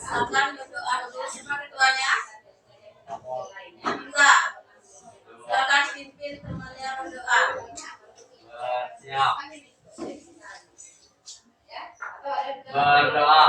Silakan berdoa dulu. Siapa ketuanya? Enggak. Silakan pimpin temannya berdoa. Siap. Berdoa.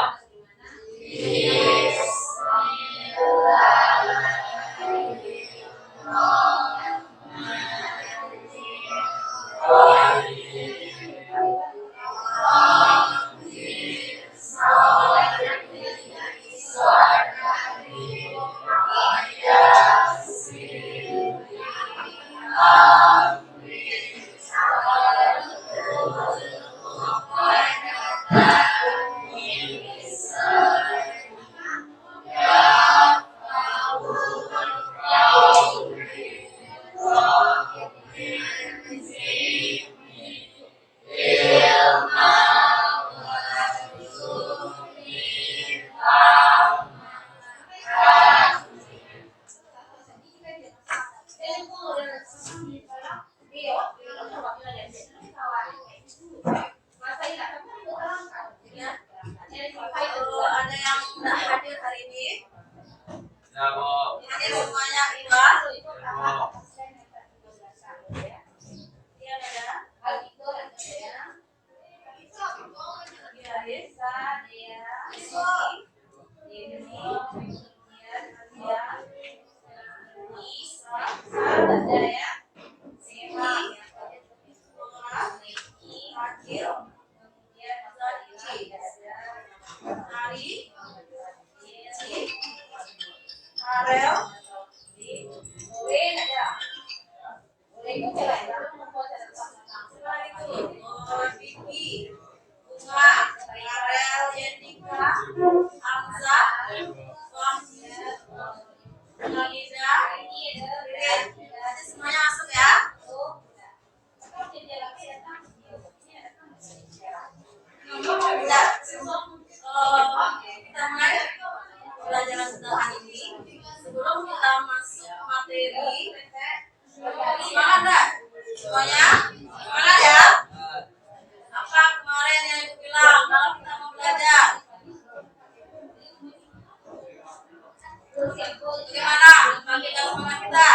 Kalau ada yang tidak hadir hari ini, Ya, Bu. hadir semuanya ikhlas. Iya, ada. Semuanya masuk ya. Kita mulai pelajaran kita hari ini. Sebelum kita masuk materi, semangat nggak? Semuanya semangat ya. Apa kemarin yang ibu bilang kalau kita mau belajar? Gimana? Bangkitkan semangat kita.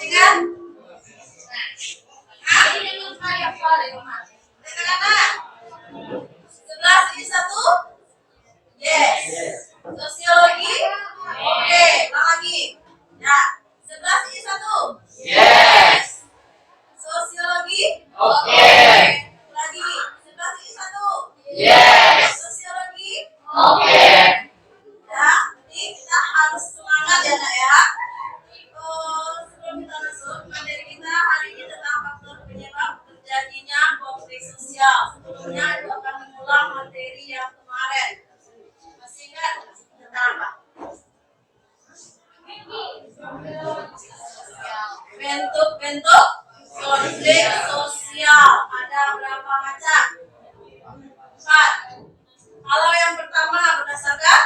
Ingat? Katakan. 11 1. Yes. Sosiologi? Oke. Lagi. Ya. 11 1. Yes. Sosiologi? Oke. Lagi. 11 1. Yes. Sosiologi? Oke. Ya. Jadi kita harus semangat ya, Nak ya. Sebelum kita masuk materi kita hari ini tentang faktor penyebab terjadinya konflik sosial. Sebelumnya Ibu akan mengulang materi yang kemarin. Masih ingat tentang apa? Bentuk-bentuk konflik sosial ada berapa macam? 4. Kalau yang pertama berdasarkan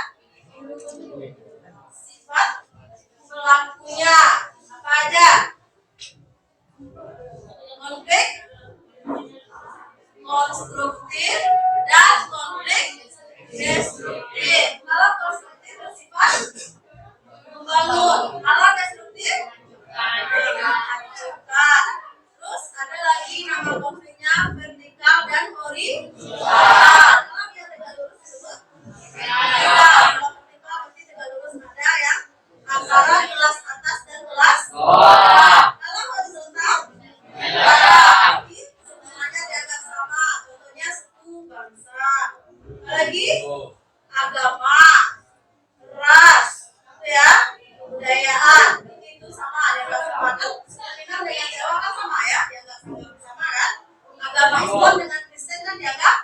sifat pelakunya, apa aja? Konflik konstruktif dan konflik destruktif. Kalau konstruktif bersifat membangun, kalau destruktif menghancurkan. Terus ada lagi nama konfliknya vertikal dan horizontal. Kalau yang tegak lurus disebut vertikal. Kalau vertikal berarti tegak lurus ada yang antara kelas atas dan kelas bawah. Kalau horizontal berarti semuanya dianggap sama. Contohnya suku, bangsa, lagi agama, ras, itu ya, kebudayaan, itu sama dianggap sama. Kan dengan Jawa kan sama ya, dianggap sama kan. Agama Islam dengan Kristen kan dianggap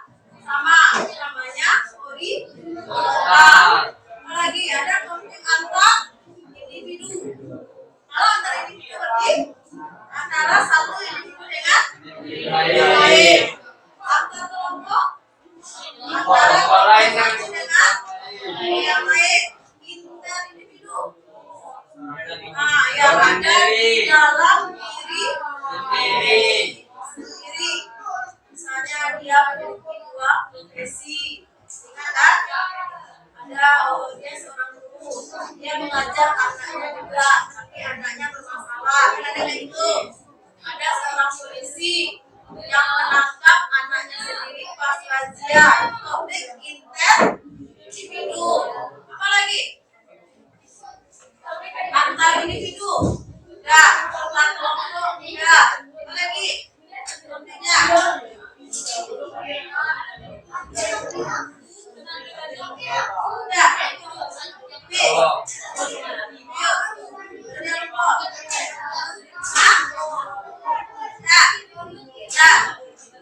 sama, ini namanya horizontal. Apalagi ada konflik antar individu. Kalau antar individu berarti antara satu individu dengan yang lain. Antar kelompok antara kelompok satu dengan yang lain. Inter individu. Nah, yang ada di dalam diri sendiri. Misalnya dia memiliki dua profesi, kan? Ada dia seorang guru, dia mengajar anaknya juga, tapi anaknya bermasalah, kan ada kayak gitu. Ada seorang polisi yang menangkap anaknya sendiri pas razia, konflik inter individu. Apalagi antar individu, enggak, antar kelompok, enggak. Apalagi konfliknya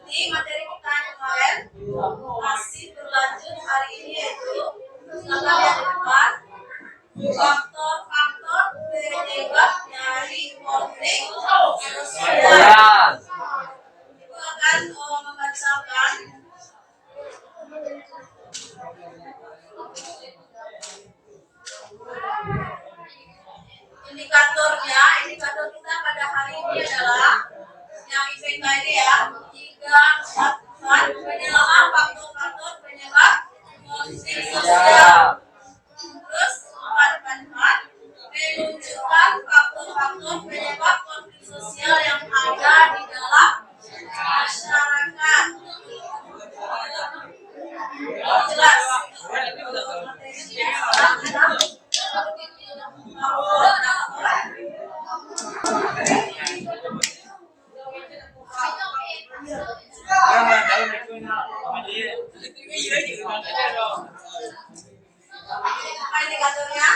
ini materi kita yang kemarin masih berlanjut hari ini, yaitu silakan lihat di depan faktor-faktor penyebab dari konflik sosial. Ibu akan membacakan indikatornya. Indikator kita pada hari ini adalah yang IPK ini ya, 3, 4, penilaian faktor-faktor penyebab konflik sosial. Terus 4, menunjukkan faktor-faktor penyebab konflik sosial yang ada di dalam masyarakat. Jelas. Apa indikatornya?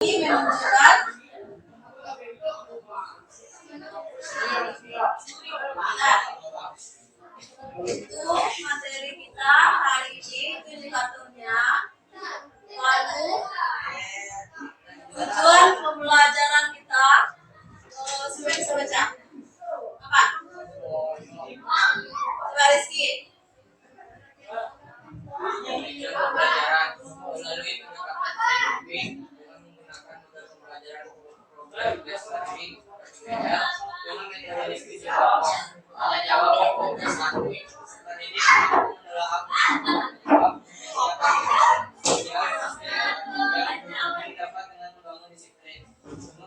Ini menunjukkan itu materi kita hari ini, itu indikatornya. Lalu tujuan pembelajaran kita, siapa yang bisa baca? Apa? Coba Rizky. Melalui pendekatan saintifik dengan menggunakan model pembelajaran program strategi berbeda dengan metode diskusi tanya jawab yang berbasis dan ini adalah yang dapat dengan membangun disiplin,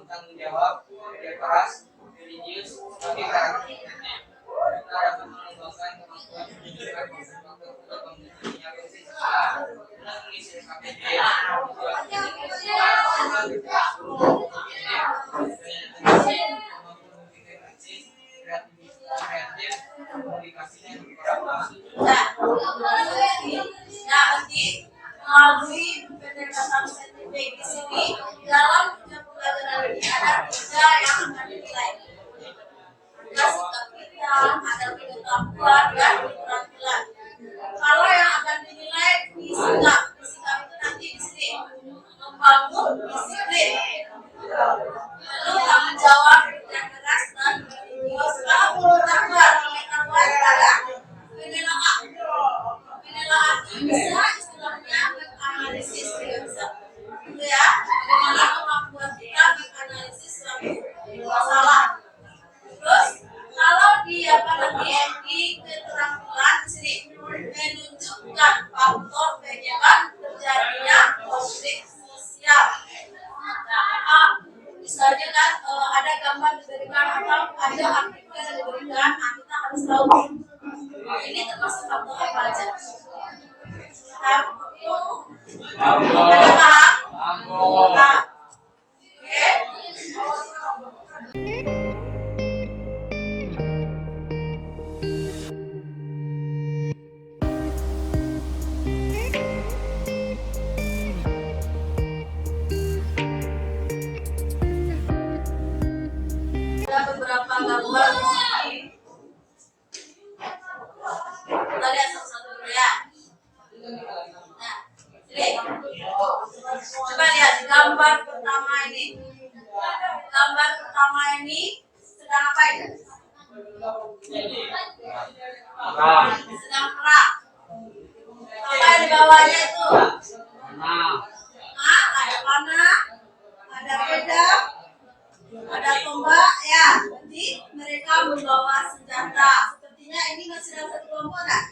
tanggung jawab, kerja keras, religius sebagai karakter kita dapat mengembangkan kemampuan menunjukkan faktor penyebab terjadinya konflik sosial dengan mengisi KPD Nanti melalui pendekatan saintifik di sini dalam pembelajaran ini ada 3 yang akan dinilai. Ada sikap kita, ada pengetahuan dan keterampilan. Kalau yang akan dinilai di sikap itu nanti di sini membangun disiplin, lalu tanggung jawab, kerja keras dan religius. Kalau pengetahuan pada penilaian itu bisa istilahnya menganalisis, bisa gitu ya, bagaimana kemampuan kita menganalisis suatu masalah. Terus kalau di keterampilan di sini menunjukkan faktor penyebab terjadinya konflik sosial. Nah, misalnya kan ada gambar diberikan atau ada artikel yang diberikan, kita harus tahu ini termasuk faktor apa aja. Ada paham? Nah, oke. di gambar pertama ini. Gambar pertama ini sedang apa ini? Sedang perang. Apa yang di bawahnya itu? Ada panah, ada pedang, ada tombak, ya. Jadi mereka membawa senjata. Sepertinya ini masih dalam satu kelompok, kan?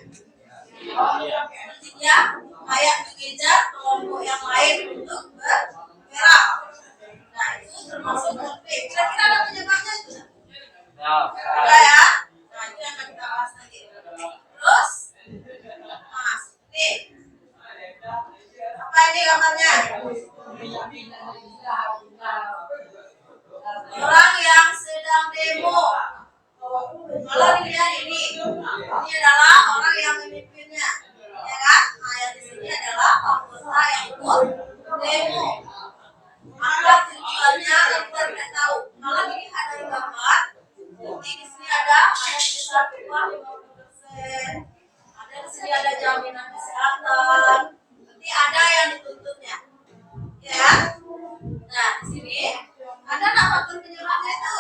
Sepertinya kayak mengejar kelompok yang lain untuk berperang. Nah, itu termasuk konflik. Kira-kira ada penyebabnya itu? Ada ya? Nah, itu yang akan kita bahas lagi. Terus, nah, seperti apa ini gambarnya? Orang yang sedang demo. Kalau dilihat ini adalah orang yang memimpinnya, ya kan? Nah, yang di sini adalah anggota yang ikut demo. Maka tujuannya kita tidak tahu. Kalau dilihat dari gambar, di sini ada bisa 50%, ada di sini ada jaminan kesehatan, nanti ada yang dituntutnya, ya. Nah, di sini ada nggak faktor penyebabnya itu?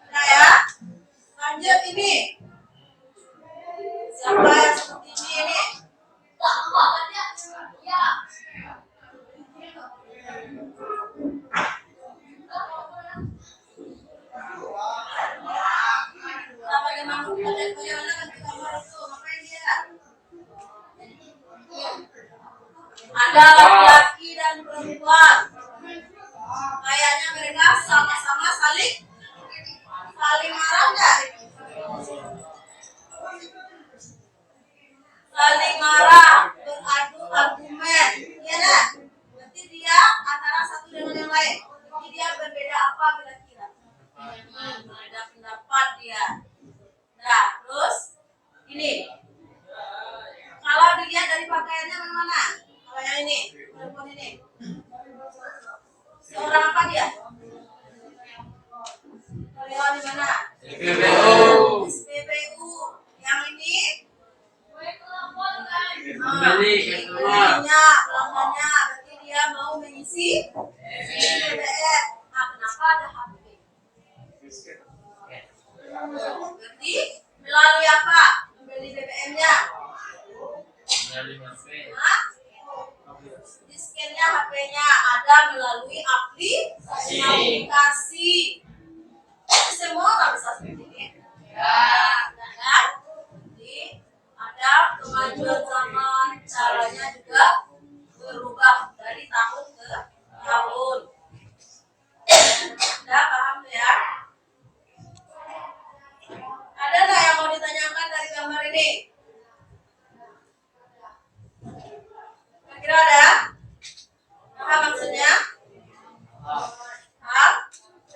Nah, ya. Lanjut ini. Siapa yang seperti ini? Ada laki-laki dan perempuan. Kayaknya mereka sama-sama saling marah enggak? Saling marah, beradu argumen, ya enggak? Berarti dia antara satu dengan yang lain. Jadi dia berbeda apa kira-kira? Berbeda pendapat dia. Nah, terus ini. Kalau dilihat dari pakaiannya mana? Kalau yang ini, perempuan ini. Seorang apa dia? Karyawan di mana? SPBU. Yang ini? Pelanggannya. Berarti dia mau mengisi BBM. Nah, kenapa ada HP? Berarti melalui apa? Membeli BBM-nya. Di-scan-nya HP-nya ada melalui aplikasi. Semua nggak bisa seperti ini. Ya, kan? Jadi ada kemajuan zaman, caranya juga berubah dari tahun ke tahun. Sudah paham tuh ya? Ada nggak yang mau ditanyakan dari gambar ini? Kira-kira ada? Paham maksudnya? Paham?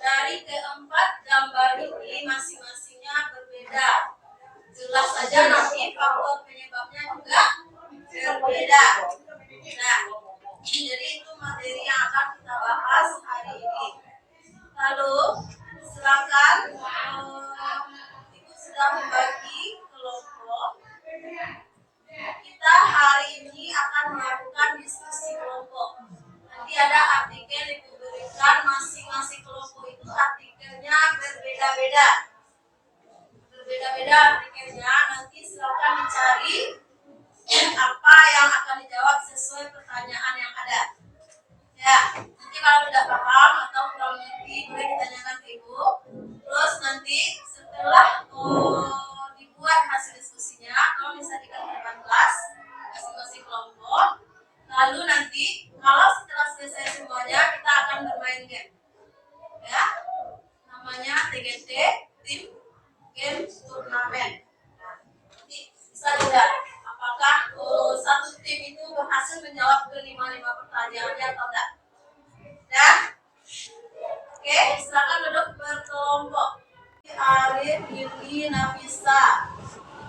Dari keempat gambar ini masing-masingnya berbeda. Jelas saja nanti faktor penyebabnya juga berbeda. Nah, jadi itu materi yang akan kita bahas hari ini. Lalu, silakan Ibu sudah membagi kelompok. Kita hari ini akan melakukan diskusi kelompok. Nanti ada artikel yang diberikan, masing-masing kelompok itu artikelnya berbeda-beda. Berbeda-beda artikelnya, nanti silakan dicari apa yang akan dijawab sesuai pertanyaan yang ada. Ya, nanti kalau tidak paham atau kurang mengerti boleh ditanyakan ke Ibu. Terus nanti setelah dibuat hasil diskusinya, kalau bisa dikatakan kelas masing-masing kelompok. Lalu nanti kalau setelah selesai semuanya kita akan bermain game. Ya, namanya TGT, Tim Game Turnamen. Nah, nanti bisa lihat apakah satu tim itu berhasil menjawab ke 5 pertanyaannya atau tidak. Ya, oke, silakan duduk berkelompok. Arif, Yuli, Nafisa.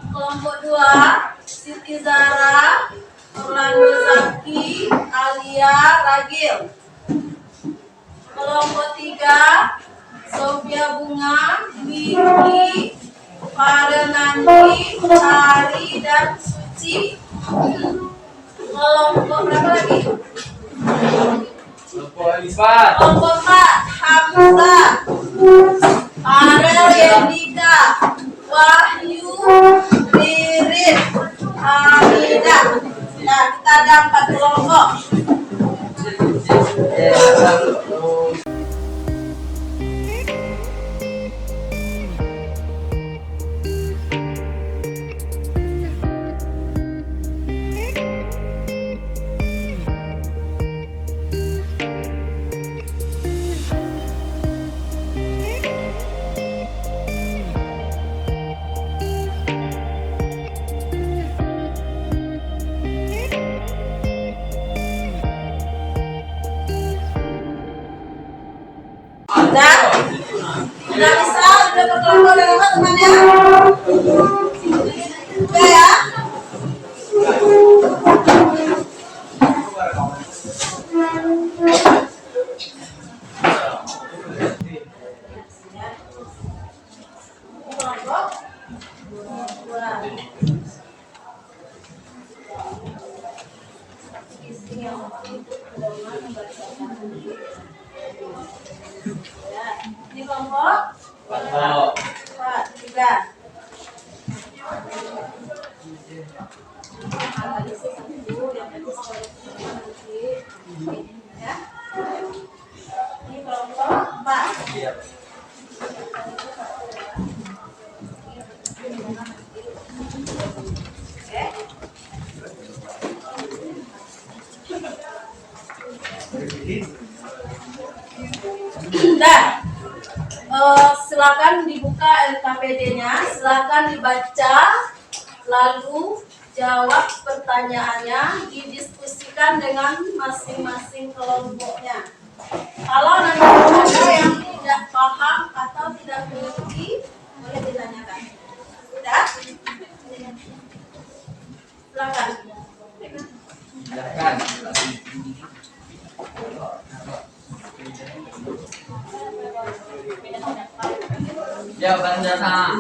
Kelompok 2, Siti Zara, Orlando Zaki, Alia, Ragil. Kelompok 3, Sofia Bunga, Wiki, Parenandi, Hari, dan Suci. Kelompok berapa lagi? Kelompok 4 Hamzah, Farel Yendika, Wahyu, Ririn, Hamidah. Nah, kita ada 4 kelompok. Udah bisa, udah berkelompok dengan teman-temannya. Udah ya. Kelompok 2. Ini kelompok 4, 3. Ya. Ini kelompok 4. Dan silakan dibuka LKPD-nya, silakan dibaca, lalu jawab pertanyaannya, didiskusikan dengan masing-masing kelompoknya. Kalau nanti ada yang tidak paham atau tidak mengerti, boleh ditanyakan. Sudah? Silakan. Jawaban data.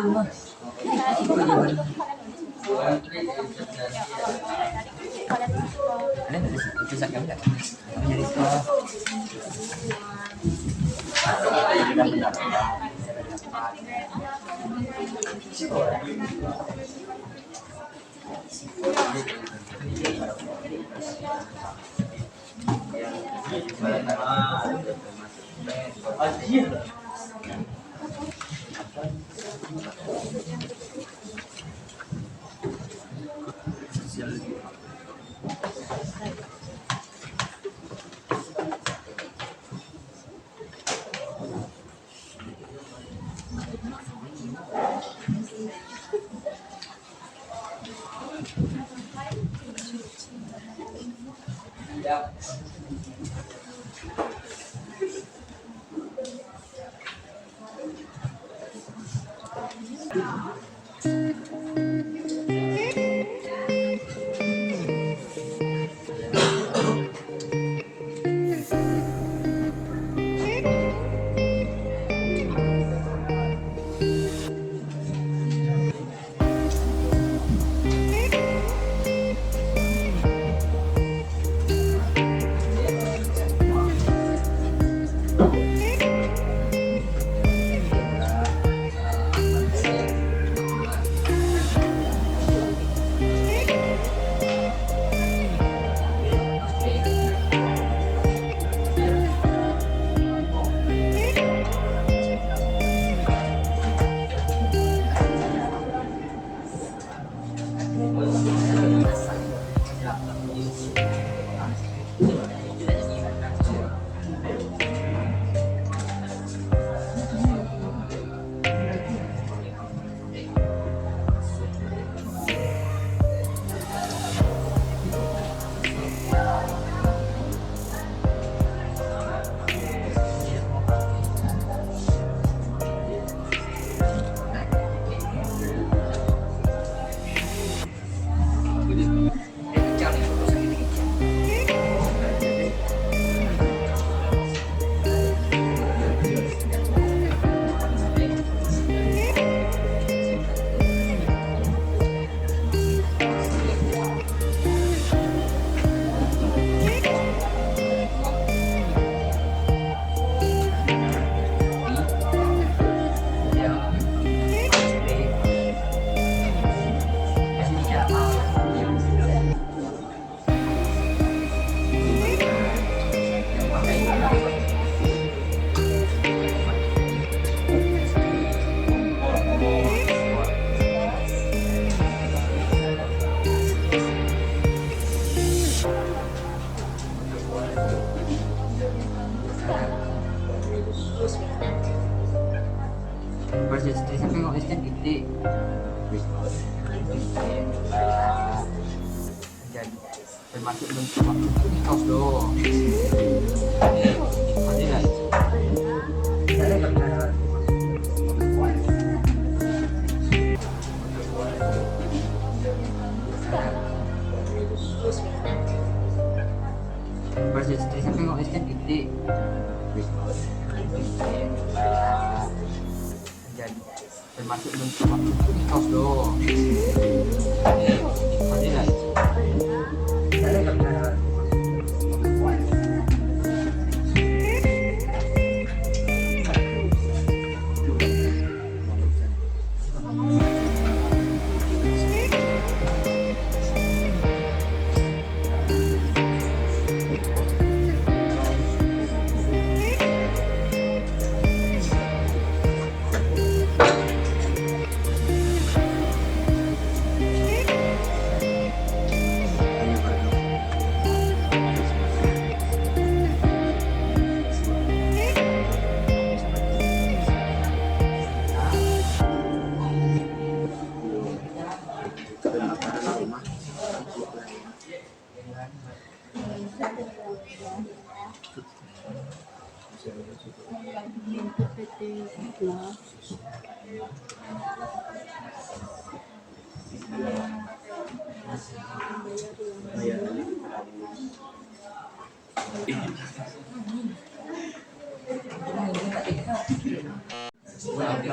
Persistri sampai kok SD gede. Jadi termasuk bentuk mitos dong. Ada nggak? Persistri sampai kok SD gede. Jadi termasuk bentuk mitos dong. Ada nggak?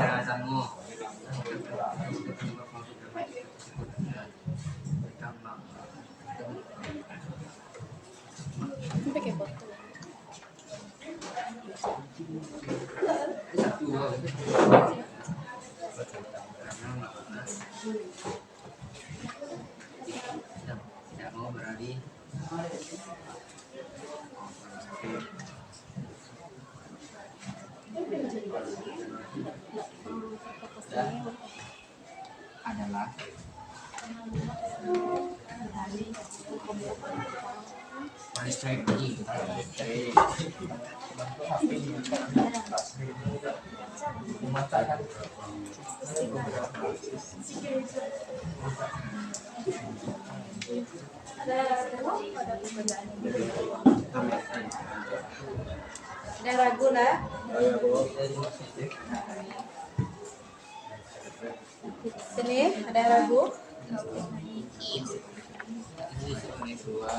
Alasanmu. Tidak mau beralih. Adalah strategi Ada ragu lah. Sini ada ragu. ini sebagai dua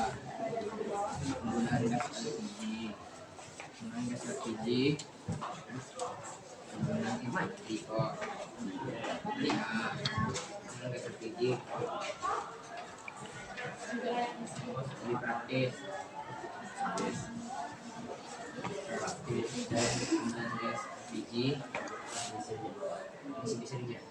penggunaan gas LPG, penggunaan gas LPG, penggunaan mati kok ini penggunaan gas LPG lebih praktis dan penggunaan gas LPG masih bisa dilihat.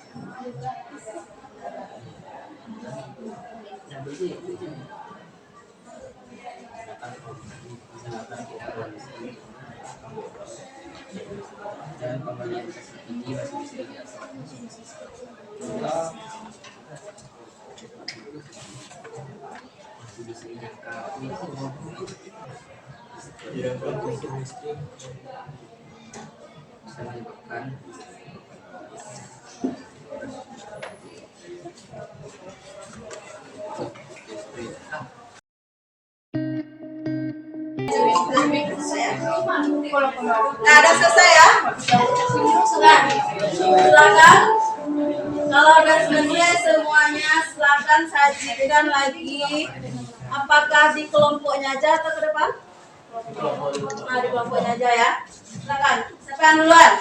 Dan pembelian ini masih bisa dilihat. Masih bisa bisa menyebabkan Nah, ada selesai ya? Silakan. Kalau udah selesai semuanya, silakan sajikan lagi. Apakah di kelompoknya aja atau ke depan? Nah, di kelompoknya aja ya. Silakan. Siapa yang duluan?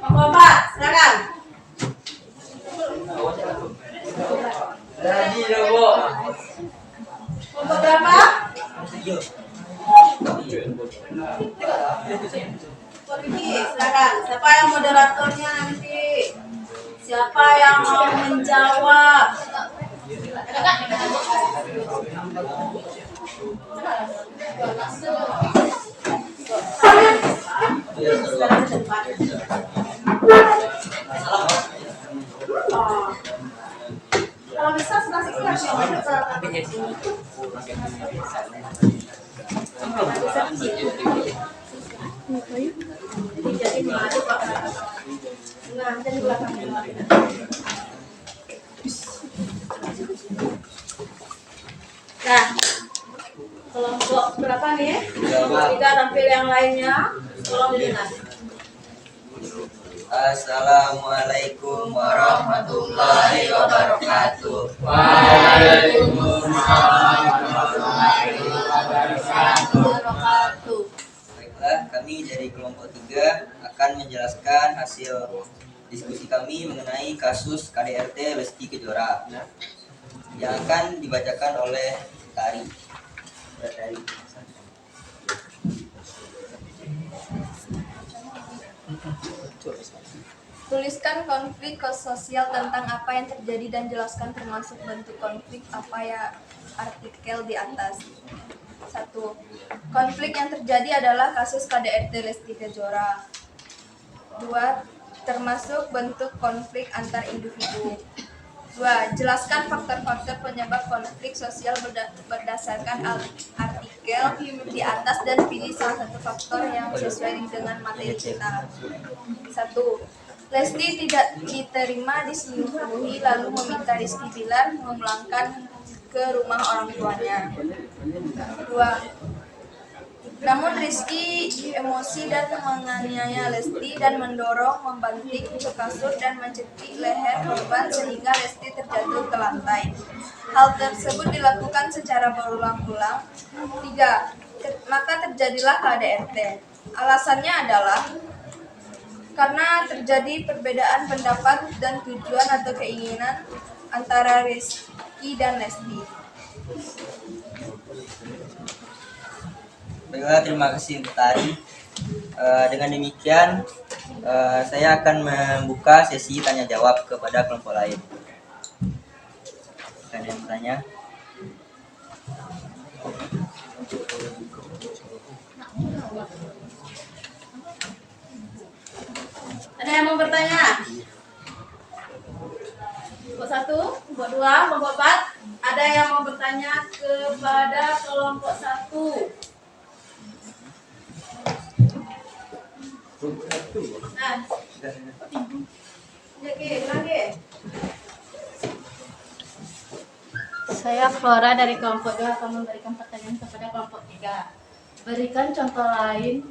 Bapak, silakan. Kelompok berapa? Pergi, silakan. Siapa yang moderatornya nanti? Siapa yang mau menjawab? Kalau bisa sebelah sini. Nah, kelompok berapa nih? Kita tampil yang lainnya. Tolong diingat. Assalamualaikum warahmatullahi wabarakatuh. Waalaikumsalam warahmatullahi wabarakatuh. Baiklah, kami dari kelompok 3 akan menjelaskan hasil diskusi kami mengenai kasus KDRT Lesti Kejora yang akan dibacakan oleh Tari. Tuliskan konflik sosial tentang apa yang terjadi dan jelaskan termasuk bentuk konflik apa ya artikel di atas. 1. Konflik yang terjadi adalah kasus KDRT Lesti Kejora. 2. Termasuk bentuk konflik antar individu. 2. Jelaskan faktor-faktor penyebab konflik sosial berdasarkan artikel di atas dan pilih salah satu faktor yang sesuai dengan materi kita. 1. Lesti tidak diterima diselingkuhi lalu meminta Rizky Bilar memulangkan ke rumah orang tuanya. 2. Namun Rizky emosi dan menganiaya Lesti dan mendorong, membanting ke kasur dan mencekik leher korban sehingga Lesti terjatuh ke lantai. Hal tersebut dilakukan secara berulang-ulang. 3. Maka terjadilah KDRT. Alasannya adalah karena terjadi perbedaan pendapat dan tujuan atau keinginan antara Rizky dan Lesti. Baiklah, terima kasih untuk Tari. Dengan demikian, saya akan membuka sesi tanya jawab kepada kelompok lain. Ada yang bertanya? Ada yang mau bertanya? Kelompok 1, kelompok 2, kelompok 4. Ada yang mau bertanya kepada kelompok 1? Nah, lagi. Saya Flora dari kelompok 2 akan memberikan pertanyaan kepada kelompok 3. Berikan contoh lain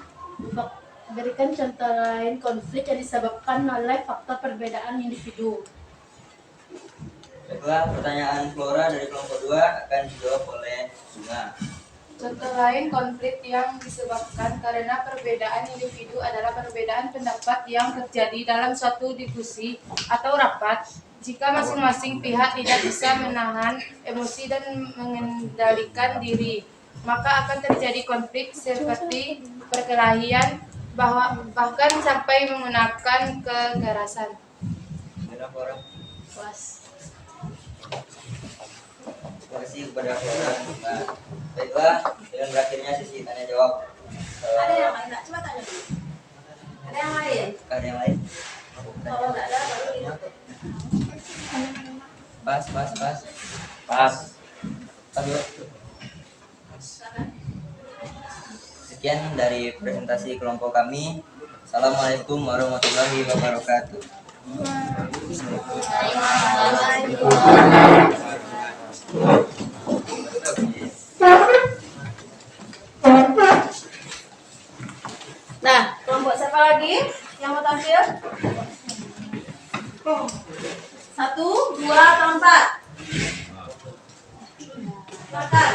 konflik yang disebabkan oleh faktor perbedaan individu. Baiklah, pertanyaan Flora dari kelompok 2 akan dijawab oleh Bunga. Contoh lain konflik yang disebabkan karena perbedaan individu adalah perbedaan pendapat yang terjadi dalam suatu diskusi atau rapat. Jika masing-masing pihak tidak bisa menahan emosi dan mengendalikan diri, maka akan terjadi konflik seperti perkelahian, bahkan sampai menggunakan kekerasan. Gimana, Flora? Puas. Terima kasih kepada Flora dan Bunga. Baiklah, dengan berakhirnya sesi tanya jawab. Ada yang lain? Coba tanya dulu. Ada yang lain? Ada yang lain? Kalau nggak ada, baru ini. Pas. Aduh. Sekian dari presentasi kelompok kami. Assalamualaikum warahmatullahi wabarakatuh. Nah, kelompok siapa lagi yang mau tampil? 1, 2, atau 4? Silakan.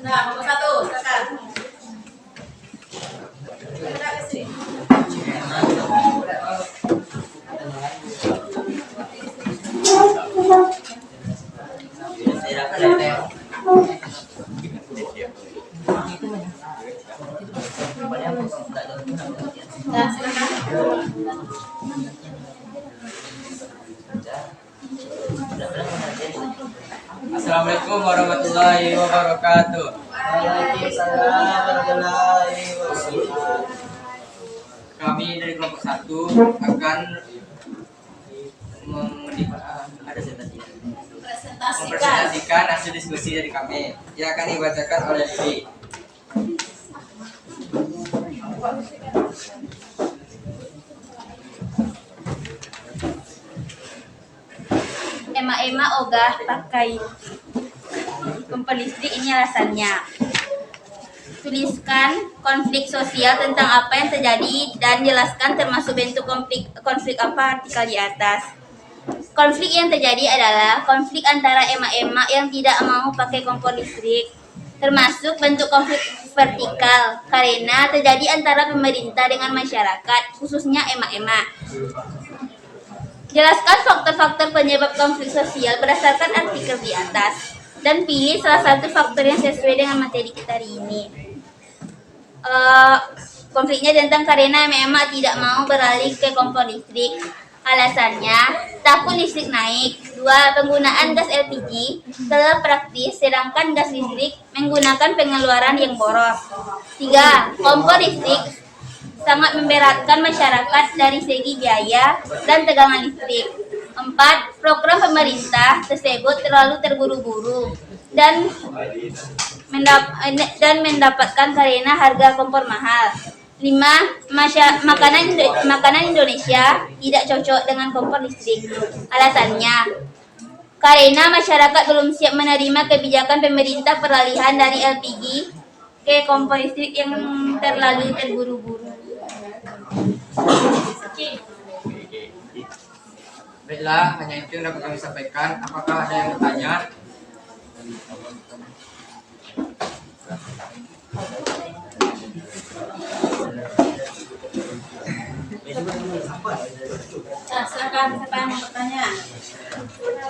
Nah, nomor 1, silakan. Gerak ke sini. Nah, silakan. Assalamualaikum warahmatullahi wabarakatuh. Waalaikumsalam warahmatullahi wabarakatuh. Kami dari kelompok 1 akan ada presentasi. mempresentasikan hasil diskusi dari kami yang akan dibacakan oleh Lili. Ema-ema ogah pakai kompor listrik, ini alasannya. Tuliskan konflik sosial tentang apa yang terjadi dan jelaskan termasuk bentuk konflik apa artikel di atas. Konflik yang terjadi adalah konflik antara ema-ema yang tidak mau pakai kompor listrik, termasuk bentuk konflik vertikal karena terjadi antara pemerintah dengan masyarakat, khususnya ema-ema. Jelaskan faktor-faktor penyebab konflik sosial berdasarkan artikel di atas dan pilih salah satu faktor yang sesuai dengan materi kita hari ini. Konfliknya tentang karena ema-ema tidak mau beralih ke kompor listrik. Alasannya, takut listrik naik. 2. Penggunaan gas LPG telah praktis, sedangkan gas listrik menggunakan pengeluaran yang boros. 3. Kompor listrik sangat memberatkan masyarakat dari segi biaya dan tegangan listrik. 4. Program pemerintah tersebut terlalu terburu-buru dan mendapatkan karena harga kompor mahal. 5. Makanan Indonesia tidak cocok dengan kompor listrik. Alasannya, karena masyarakat belum siap menerima kebijakan pemerintah peralihan dari LPG ke kompor listrik yang terlalu terburu-buru. Baiklah, hanya itu yang dapat kami sampaikan. Apakah ada yang bertanya? Nah, silakan siapa yang mau bertanya?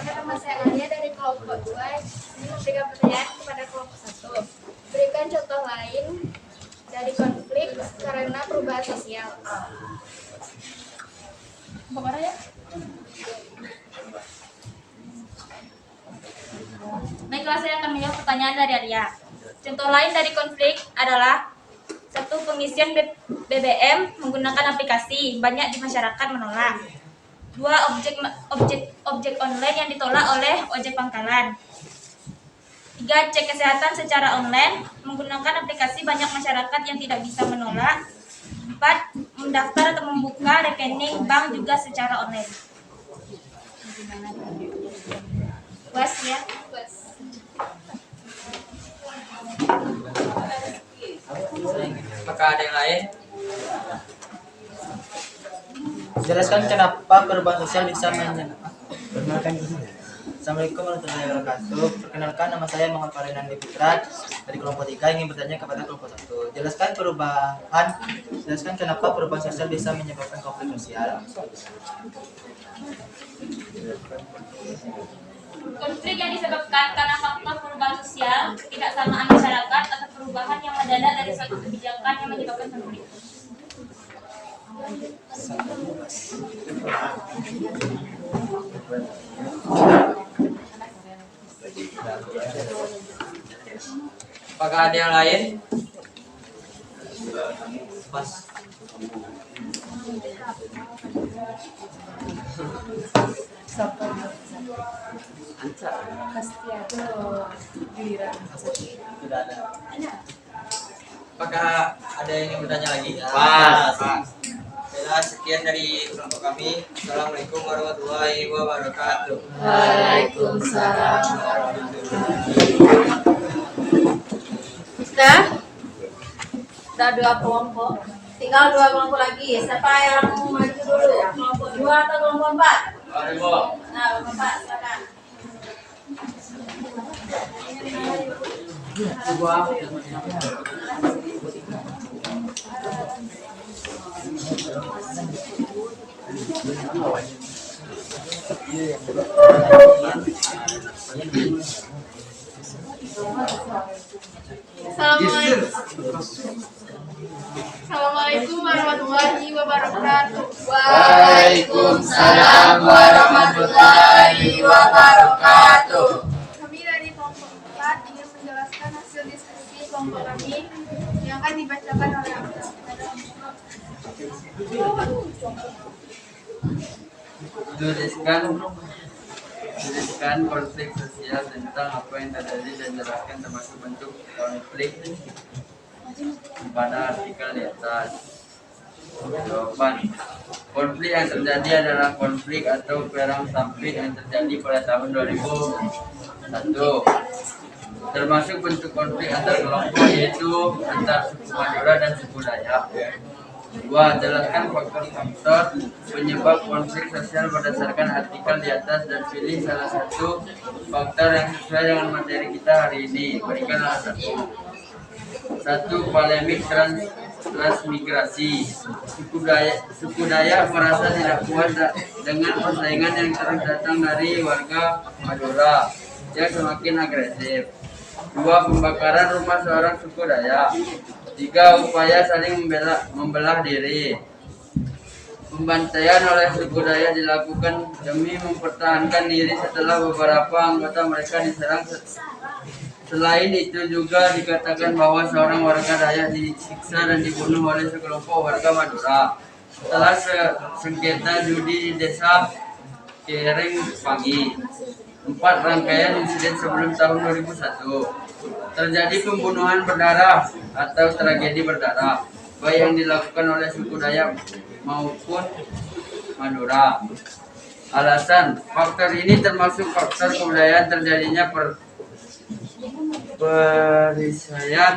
Nama saya Alia dari kelompok 2. Ini memberikan pertanyaan kepada kelompok 1. Berikan contoh lain dari konflik karena perubahan sosial. Pokoknya ya. Baiklah, saya akan menjawab pertanyaan dari Alia. Contoh lain dari konflik adalah 1. Pengisian BBM menggunakan aplikasi, banyak di masyarakat menolak. 2. Objek online yang ditolak oleh ojek pangkalan. 3. Cek kesehatan secara online menggunakan aplikasi, banyak masyarakat yang tidak bisa menolak. 4. Mendaftar atau membuka rekening bank juga secara online. Was ya? Was. Apakah ada yang lain? Jelaskan kenapa perubahan sosial bisa perkenalkan diri. Assalamualaikum warahmatullahi wabarakatuh. Perkenalkan, nama saya Muhammad Farinan Dipitra dari kelompok 3 ingin bertanya kepada kelompok 1. Jelaskan kenapa perubahan sosial bisa menyebabkan konflik sosial. Konflik yang disebabkan karena faktor perubahan sosial, ketidaksamaan masyarakat, atau perubahan yang mendadak dari suatu kebijakan yang menyebabkan konflik. Apakah ada yang lain? Apakah ada yang ingin bertanya lagi? Pas. Baiklah, sekian dari kelompok kami. Assalamualaikum warahmatullahi wabarakatuh. Waalaikumsalam warahmatullahi wabarakatuh. Sudah 2 kelompok. Tinggal 2 kelompok lagi. Siapa yang mau maju dulu? Kelompok 2 atau kelompok 4? Nah, kelompok 4 silakan. Assalamualaikum warahmatullahi wabarakatuh. Waalaikumsalam warahmatullahi wabarakatuh. Kami dari kelompok 4 ingin menjelaskan hasil diskusi kelompok kami yang akan dibacakan oleh Abdul. Tuliskan jelaskan konflik sosial tentang apa yang terjadi dan jelaskan termasuk bentuk konflik pada artikel di atas. Jawaban. Konflik yang terjadi adalah konflik atau perang samping yang terjadi pada tahun 2001. Termasuk bentuk konflik antar kelompok yaitu antar suku Madura dan suku Dayak. 2. Jelaskan faktor-faktor penyebab konflik sosial berdasarkan artikel di atas dan pilih salah satu faktor yang sesuai dengan materi kita hari ini. Berikan alasan. 1. Polemik transmigrasi. Suku Dayak merasa tidak puas dengan persaingan yang terus datang dari warga Madura yang semakin agresif. 2. Pembakaran rumah seorang suku Dayak. 3. Upaya saling membelah diri. Pembantaian oleh suku Dayak dilakukan demi mempertahankan diri setelah beberapa anggota mereka diserang. Selain itu juga dikatakan bahwa seorang warga Dayak disiksa dan dibunuh oleh sekelompok warga Madura setelah sengketa judi di desa Kereng Pagi. 4. Rangkaian insiden sebelum tahun 2001. Terjadi pembunuhan berdarah atau tragedi berdarah, baik yang dilakukan oleh suku Dayak maupun Madura. Alasan, faktor ini termasuk faktor kebudayaan terjadinya perisaian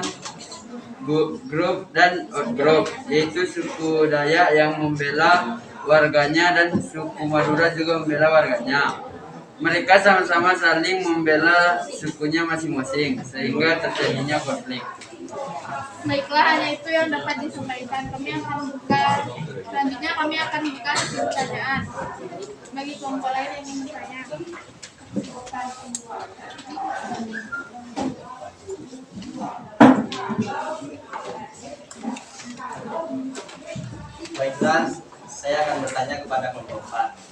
grup dan outgroup, yaitu suku Dayak yang membela warganya dan suku Madura juga membela warganya. Mereka sama-sama saling membela sukunya masing-masing sehingga terjadinya konflik. Baiklah, hanya itu yang dapat disampaikan. Selanjutnya kami akan buka sesi pertanyaan. Bagi kelompok lain yang ingin bertanya. Baiklah, saya akan bertanya kepada kelompok 4.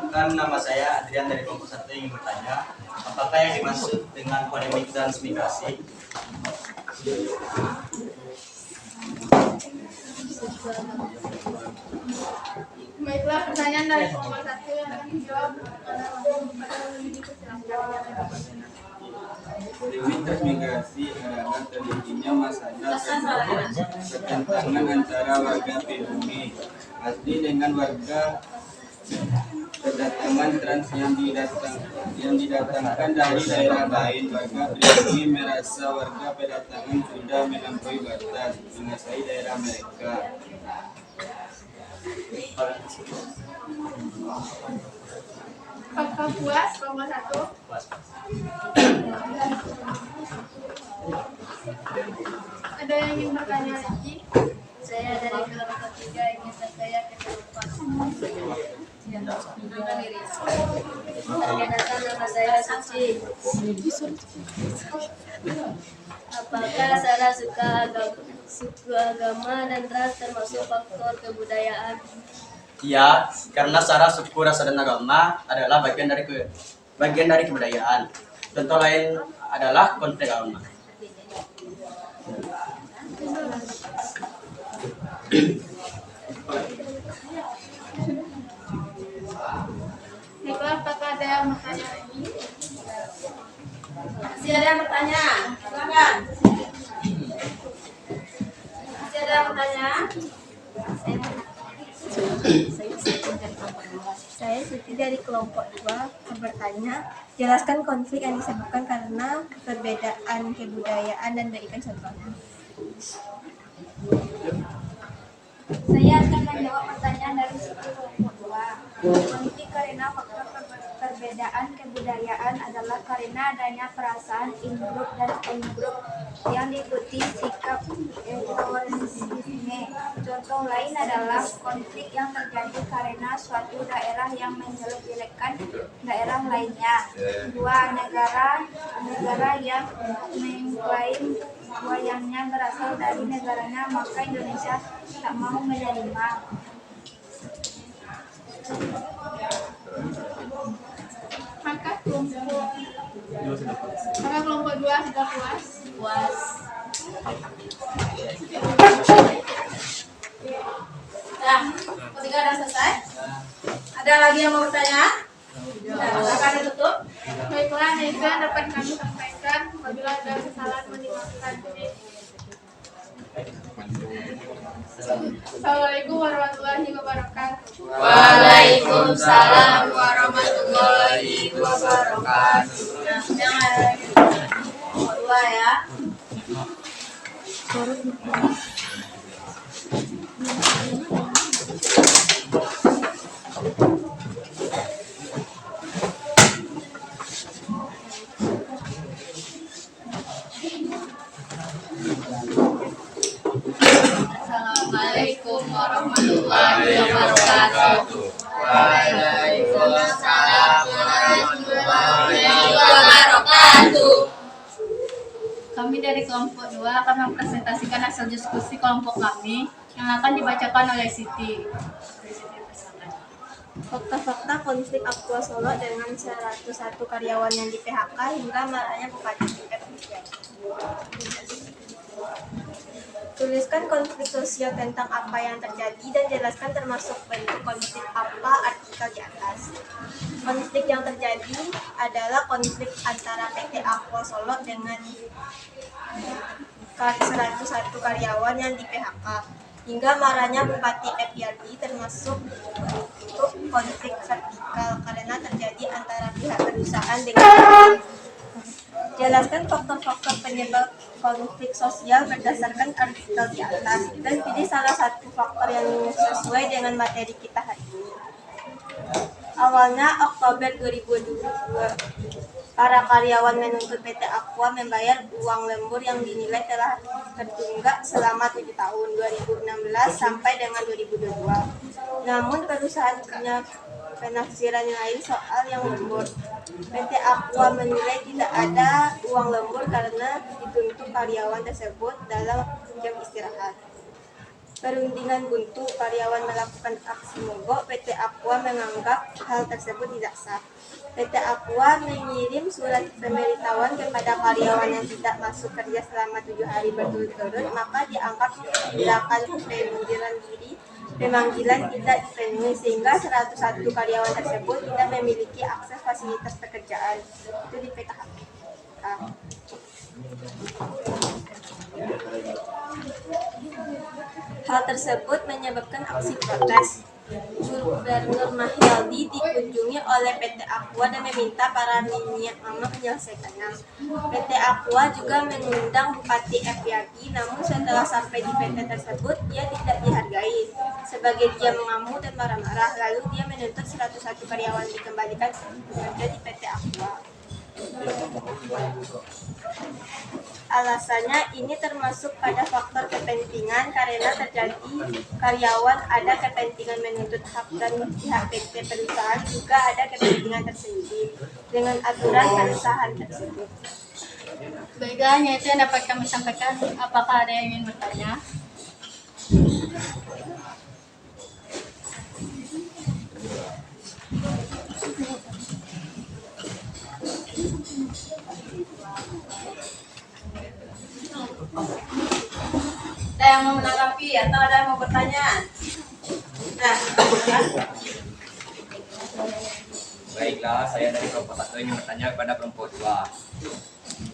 Kan nama saya Adrian dari kelompok 1 ingin bertanya, apakah yang dimaksud dengan polemik transmigrasi? Baiklah, pertanyaan dari kelompok 1 yang akan dijawab Polemik transmigrasi adalah terjadinya masalah pertentangan antara warga pribumi asli dengan warga kedatangan trans yang didatangkan dari daerah lain. Warga pribumi merasa warga kedatangan sudah melampaui batas menguasai daerah mereka. Apakah puas kelompok 1? Ada yang ingin bertanya lagi? Saya dari kelompok 3 ingin bertanya ke kelompok 4. Perkenalkan, nama saya Suci. Apakah salah suku agama dan ras termasuk faktor kebudayaan? Iya, karena sara, suku, rasa, dan agama adalah bagian dari kebudayaan. Contoh lain adalah konflik agama. Baiklah, apakah ada yang bertanya lagi? Masih ada yang bertanya? Silakan. Masih ada yang bertanya? Saya Siti dari kelompok 2 bertanya, jelaskan konflik yang disebabkan karena perbedaan kebudayaan dan berikan contohnya. Saya akan menjawab pertanyaan dari suku kelompok 2. Konflik karena faktor perbedaan kebudayaan adalah karena adanya perasaan in-group dan out-group yang diikuti sikap favorisme. Contoh lain adalah konflik yang terjadi karena suatu daerah yang menjelek-jelekan daerah lainnya. 2. Negara yang mengklaim wayangnya berasal dari negaranya, maka Indonesia tak mau menerima. Maka kelompok 2 sudah puas? Puas. Nah, ketika sudah selesai, ada lagi yang mau bertanya? Nah, silakan ditutup. Baiklah, hanya itu yang dapat kami sampaikan. Apabila ada kesalahan meninggalkan diri. Assalamualaikum warahmatullahi wabarakatuh. Waalaikumsalam warahmatullahi wabarakatuh. Nah, yang kedua ya. Assalamualaikum warahmatullahi wabarakatuh. Waalaikumsalam warahmatullahi wabarakatuh. Kami dari kelompok 2 akan mempresentasikan hasil diskusi kelompok kami yang akan dibacakan oleh Siti. Fakta-fakta konflik Aqua Solo dengan 101 karyawan yang di PHK hingga marahnya Bupati FPI. Tuliskan konflik sosial tentang apa yang terjadi dan jelaskan termasuk bentuk konflik apa artikel di atas. Konflik yang terjadi adalah konflik antara PT Aqua Solo dengan 101 karyawan yang di PHK hingga marahnya Bupati FYRD termasuk bentuk konflik vertikal karena terjadi antara pihak perusahaan dengan jelaskan faktor-faktor penyebab konflik sosial berdasarkan artikel di atas dan pilih salah satu faktor yang sesuai dengan materi kita hari ini. Awalnya Oktober 2022, para karyawan menuntut PT Aqua membayar uang lembur yang dinilai telah tertunggak selama 7 tahun 2016 sampai dengan 2022. Namun perusahaan punya penafsiran lain soal yang lembur. PT Aqua menilai tidak ada uang lembur karena dituntut karyawan tersebut dalam jam istirahat. Perundingan buntu, karyawan melakukan aksi mogok, PT Aqua menganggap hal tersebut tidak sah. PT Aqua mengirim surat pemberitahuan kepada karyawan yang tidak masuk kerja selama 7 hari berturut-turut, maka dianggap tindakan pemanggilan tidak dipenuhi sehingga 101 karyawan tersebut tidak memiliki akses fasilitas pekerjaan. Itu di PHK. Hal tersebut menyebabkan aksi protes. Gubernur Mahyaldi dikunjungi oleh PT Aqua dan meminta para minyak mama menyelesaikannya. PT Aqua juga mengundang Bupati FYRD, namun setelah sampai di PT tersebut, dia tidak dihargai. Sebagai dia mengamuk dan marah-marah, lalu dia menuntut 101 karyawan dikembalikan bekerja di PT Aqua. Alasannya ini termasuk pada faktor kepentingan karena terjadi karyawan ada kepentingan menuntut hak dan pihak PT perusahaan juga ada kepentingan tersendiri dengan aturan perusahaan tersebut. Baiklah, hanya itu yang dapat kami sampaikan. Apakah ada yang ingin bertanya? Ada yang mau menanggapi atau ada yang mau bertanya? Nah, Baiklah, saya dari kelompok 1 ingin bertanya kepada kelompok 2.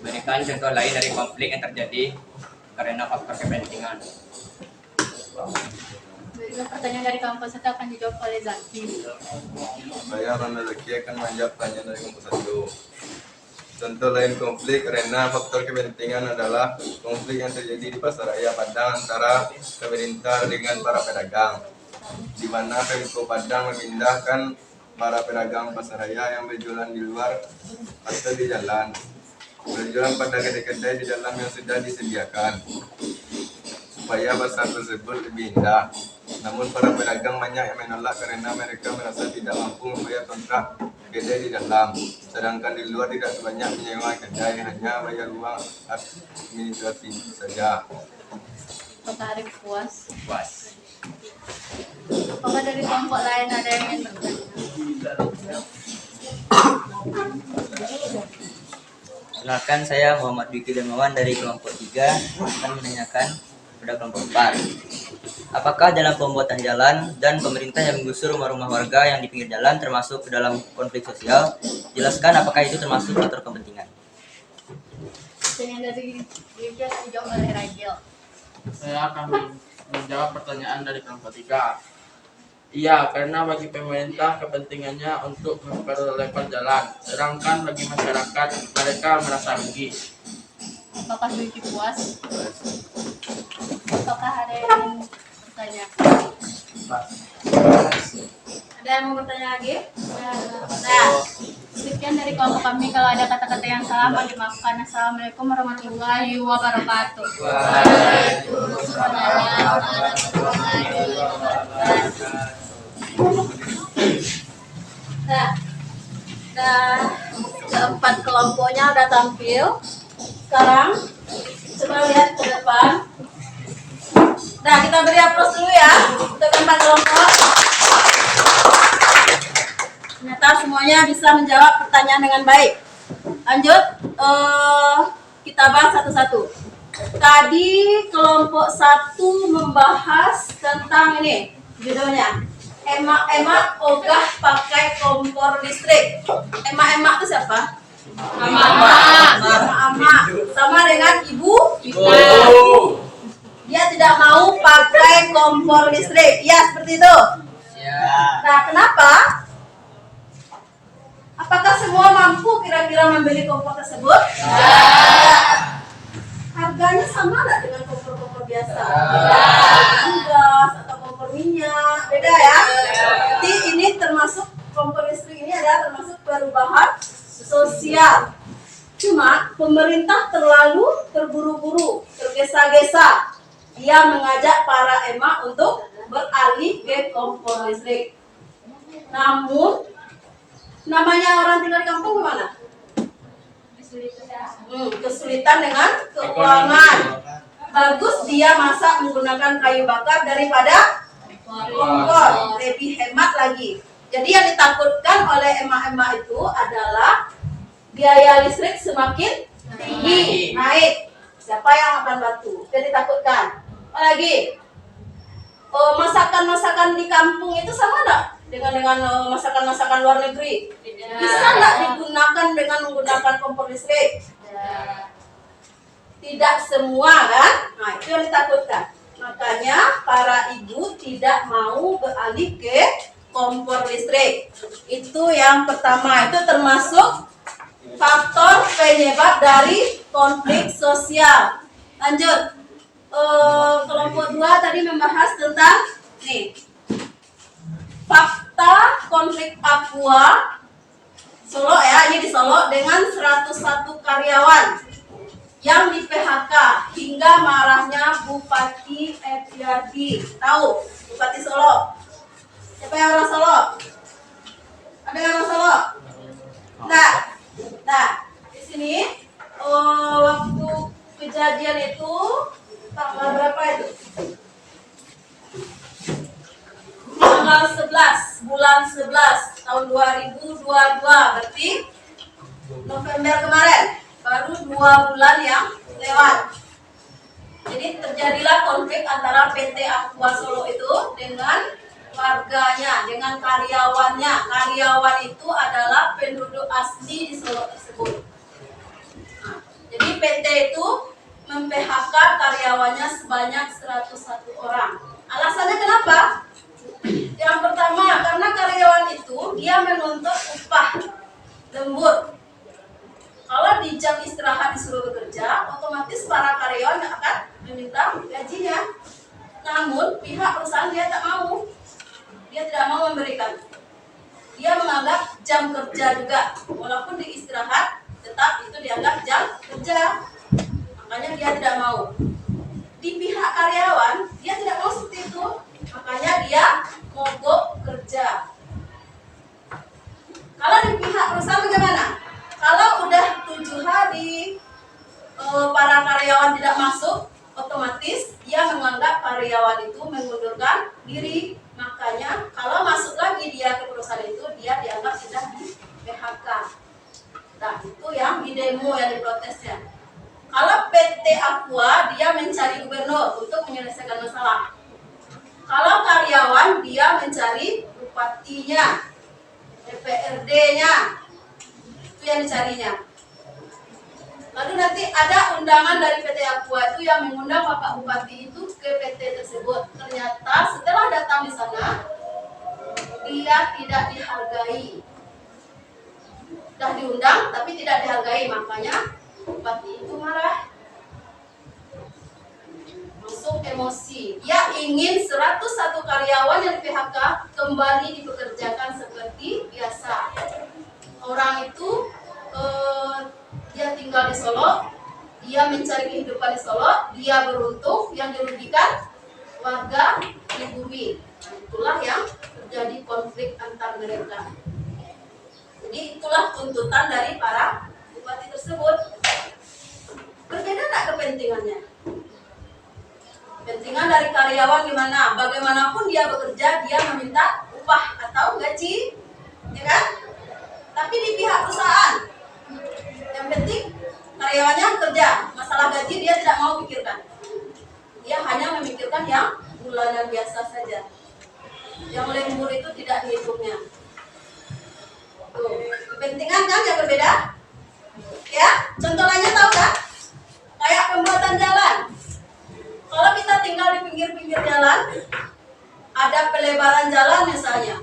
Berikan contoh lain dari konflik yang terjadi karena faktor kepentingan. Baiklah, pertanyaan dari kelompok 1 akan dijawab oleh Zaki. Saya Ronald Zaki akan menjawab pertanyaan dari kelompok 1. Contoh lain konflik karena faktor kepentingan adalah konflik yang terjadi di Pasaraya Padang antara pemerintah dengan para pedagang, di mana Pemko Padang memindahkan para pedagang Pasaraya yang berjualan di luar atau di jalan, berjualan pada kedai-kedai di dalam yang sudah disediakan, supaya pasar tersebut lebih indah. Namun para pedagang banyak yang menolak karena mereka merasa tidak mampu membayar kontrak kedai di dalam, sedangkan di luar tidak sebanyak menyewa kedai, hanya bayar uang administrasi saja. Apakah ada puas? Puas. Apakah dari kelompok lain ada yang ingin bertanya? Silakan, saya Muhammad Diki Dermawan dari kelompok 3 akan menanyakan pada kelompok 4. Apakah dalam pembuatan jalan dan pemerintah yang menggusur rumah-rumah warga yang di pinggir jalan termasuk ke dalam konflik sosial? Jelaskan apakah itu termasuk faktor kepentingan. Pertanyaan dari Rigel dijawab oleh Rigel. Saya akan menjawab pertanyaan dari kelompok 3. Iya, karena bagi pemerintah kepentingannya untuk memperlebar jalan, sedangkan bagi masyarakat mereka merasa rugi. Apakah Suci puas? Apakah ada yang ingin bertanya? Ada yang mau bertanya lagi? Nah, sekian dari kelompok kami. Kalau ada kata-kata yang salah, mohon dimaafkan. Assalamualaikum warahmatullahi wabarakatuh. Nah, keempat kelompoknya udah tampil. Sekarang coba lihat ke depan. Nah, kita beri aplaus dulu ya untuk keempat kelompok. Ternyata semuanya bisa menjawab pertanyaan dengan baik. Lanjut, kita bahas satu-satu. Tadi kelompok 1 membahas tentang ini, judulnya emak-emak ogah pakai kompor listrik. Emak-emak itu siapa? Emak-emak. Sama dengan ibu. Dia tidak mau pakai kompor listrik. Ya, seperti itu. Nah, kenapa? Apakah semua mampu kira-kira membeli kompor tersebut? Harganya sama nggak dengan kompor-kompor biasa? Gas atau kompor minyak, beda ya. Jadi ini termasuk kompor listrik ini adalah termasuk perubahan sosial. Cuma pemerintah terlalu terburu-buru, tergesa-gesa. Dia mengajak para emak untuk beralih ke kompor listrik. Namun namanya orang tinggal di kampung gimana? Kesulitan dengan keuangan. Bagus dia masak menggunakan kayu bakar daripada kompor, lebih hemat lagi. Jadi yang ditakutkan oleh emak-emak itu adalah biaya listrik semakin tinggi, naik. Siapa yang akan bantu? Jadi ditakutkan. Apalagi masakan-masakan di kampung itu sama enggak dengan masakan-masakan luar negeri? Bisa enggak digunakan dengan menggunakan kompor listrik? Tidak semua kan? Nah, itu yang ditakutkan. Makanya para ibu tidak mau beralih ke kompor listrik. Itu yang pertama, itu termasuk faktor penyebab dari konflik sosial. Lanjut, kelompok 2 tadi membahas tentang nih fakta konflik Aqua Solo ya, ini di Solo dengan 101 karyawan yang di PHK hingga marahnya Bupati Etiardi. Tahu Bupati Solo? Siapa yang orang Solo? Ada yang orang Solo? Nah, di sini waktu kejadian itu tanggal berapa itu? Tanggal 11 bulan 11 tahun 2022, berarti November kemarin, baru 2 bulan yang lewat. Jadi terjadilah konflik antara PT Aqua Solo itu dengan warganya, dengan karyawannya. Karyawan itu adalah penduduk asli di Solo tersebut. Nah, jadi PT itu mem-PHK karyawannya sebanyak 101 orang. Alasannya kenapa? Yang pertama, karena karyawan itu dia menuntut upah lembur. Kalau di jam istirahat disuruh bekerja, otomatis para karyawan akan meminta gajinya. Namun pihak perusahaan dia tak mau. Dia tidak mau memberikan. Dia menganggap jam kerja juga, walaupun di istirahat tetap itu dianggap jam kerja. Makanya dia tidak mau. Di pihak karyawan dia tidak mau seperti itu, makanya dia mogok kerja. Kalau di pihak perusahaan bagaimana? Kalau udah 7 hari para karyawan tidak masuk, otomatis dia menganggap karyawan itu mengundurkan diri. Makanya kalau masuk lagi dia ke perusahaan itu, dia dianggap sudah di PHK. Nah, itu yang di demo, yang diprotesnya. Kalau PT Aqua dia mencari gubernur untuk menyelesaikan masalah. Kalau karyawan dia mencari bupatinya, DPRD-nya, itu yang dicarinya. Lalu nanti ada undangan dari PT Aqua itu yang mengundang Bapak Bupati itu ke PT tersebut. Ternyata setelah datang di sana, dia tidak dihargai. Sudah diundang tapi tidak dihargai, makanya Bupati itu marah. Masuk emosi. Dia ingin 101 karyawan yang di PHK kembali dipekerjakan seperti biasa. Orang itu dia tinggal di Solo, dia mencari kehidupan di Solo, dia beruntung, yang dirugikan warga pribumi. Itulah yang terjadi konflik antar mereka. Jadi itulah tuntutan dari para bupati tersebut. Berbeda nggak kepentingannya? Kepentingan dari karyawan gimana? Bagaimanapun dia bekerja, dia meminta upah atau gaji, ya kan? Tapi di pihak perusahaan, yang penting karyawannya kerja, masalah gaji dia tidak mau pikirkan. Dia hanya memikirkan yang bulanan biasa saja. Yang lembur itu tidak dihitungnya. Tuh, kepentingan kan yang berbeda? Ya, contoh lainnya tahu kan? Kayak pembuatan jalan. Kalau kita tinggal di pinggir-pinggir jalan, ada pelebaran jalan misalnya,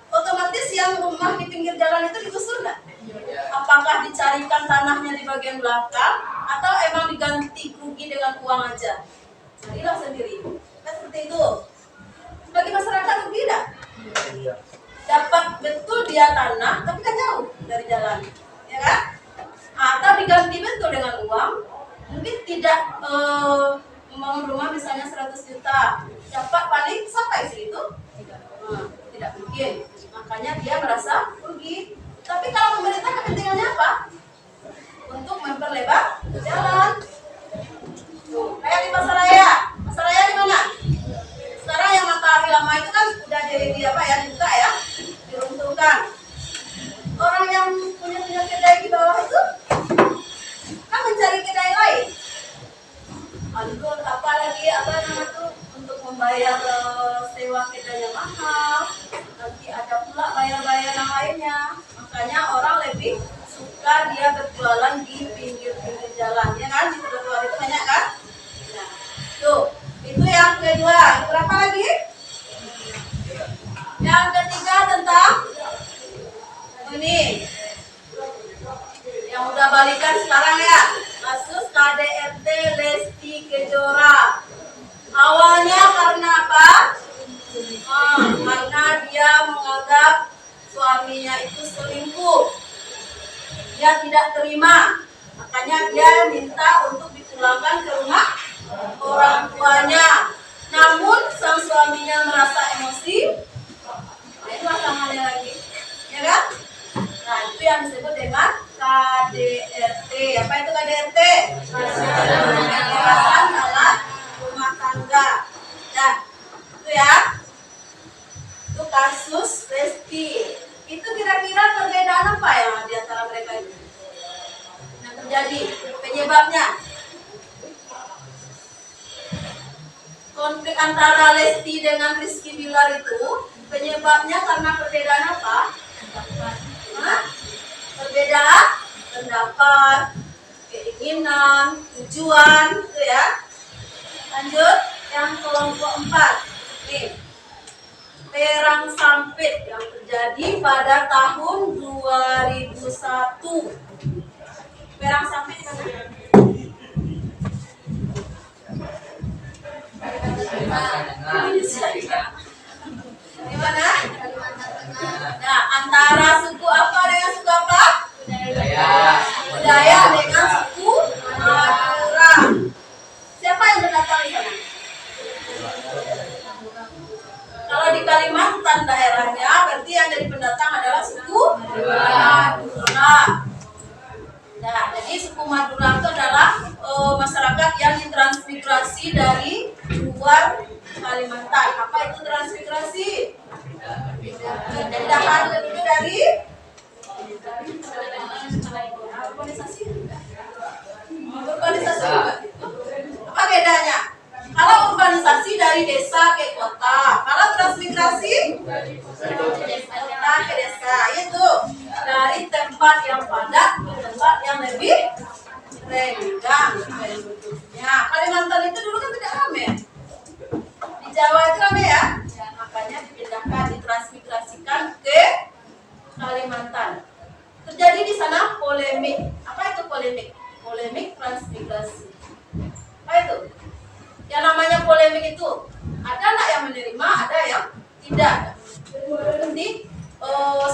otomatis yang rumah di pinggir jalan itu digusur nggak? Apakah dicarikan tanahnya di bagian belakang atau emang diganti rugi dengan uang aja? Carilah sendiri. Kan seperti itu. Bagi masyarakat rugi tidak? Dapat betul dia tanah, tapi kan jauh dari jalan, ya kan? Atau diganti betul dengan uang, mungkin tidak membangun rumah misalnya 100 juta, dapat paling sampai segitu? Tidak mungkin. Makanya dia merasa rugi. Tapi kalau pemerintah kepentingannya apa? Untuk memperlebar jalan. Tuh, kayak di Pasaraya. Pasaraya di mana? Sekarang yang Matahari Lama itu kan udah jadi apa ya, dibuka ya, diruntuhkan. Orang yang punya kedai di bawah itu kan mencari kedai lain. Lalu apa lagi tuh untuk membayar sewa kedainya mahal. Nanti ada pula bayar-bayar yang lainnya. Makanya orang lebih suka dia berjualan di pinggir-pinggir jalan, ya kan? Di trotoar itu banyak kan? Nah, tuh, itu yang kedua. Berapa lagi? Yang ketiga tentang ini. Yang udah balikan sekarang ya. Kasus KDRT Lesti Kejora. Awalnya karena apa? Karena dia menganggap suaminya itu selingkuh. Dia tidak terima. Makanya dia minta untuk dipulangkan ke rumah orang tuanya. Namun sang suaminya merasa emosi. Nah, itu masalahnya lagi. Ya kan? Nah, itu yang disebut dengan KDRT. Apa itu KDRT? Kekerasan dalam rumah tangga. Nah, itu ya. Itu kasus Lesti. Itu kira-kira perbedaan apa yang di antara mereka itu? Yang terjadi, penyebabnya. Konflik antara Lesti dengan Rizky Bilar itu penyebabnya karena perbedaan apa? Perbedaan pendapat, keinginan, tujuan, itu ya. Lanjut, yang kelompok 4. Nih, perang sampit yang terjadi pada tahun 2001. Perang sampit di mana? Di mana? Nah, antara suku apa dengan suku apa? Budaya dengan suku Madura. Siapa yang berdatang di sana? Kalau di Kalimantan daerahnya, berarti yang jadi pendatang adalah suku Madura. Nah, jadi suku Madura itu adalah masyarakat yang ditransmigrasi dari luar Kalimantan. Apa itu transmigrasi? Pindahan itu dari urbanisasi. Urbanisasi juga. Apa bedanya? Kalau urbanisasi dari desa ke kota, transmigrasi kota ke desa, itu dari tempat yang padat ke tempat yang lebih renggang. Kalimantan itu dulu kan tidak ramai. Di Jawa itu ramai ya, makanya dipindahkan, ditransmigrasikan ke Kalimantan. Terjadi di sana polemik. Apa itu polemik? Polemik transmigrasi. Apa itu? Yang namanya polemik itu ada nggak yang menerima, ada yang tidak. Jadi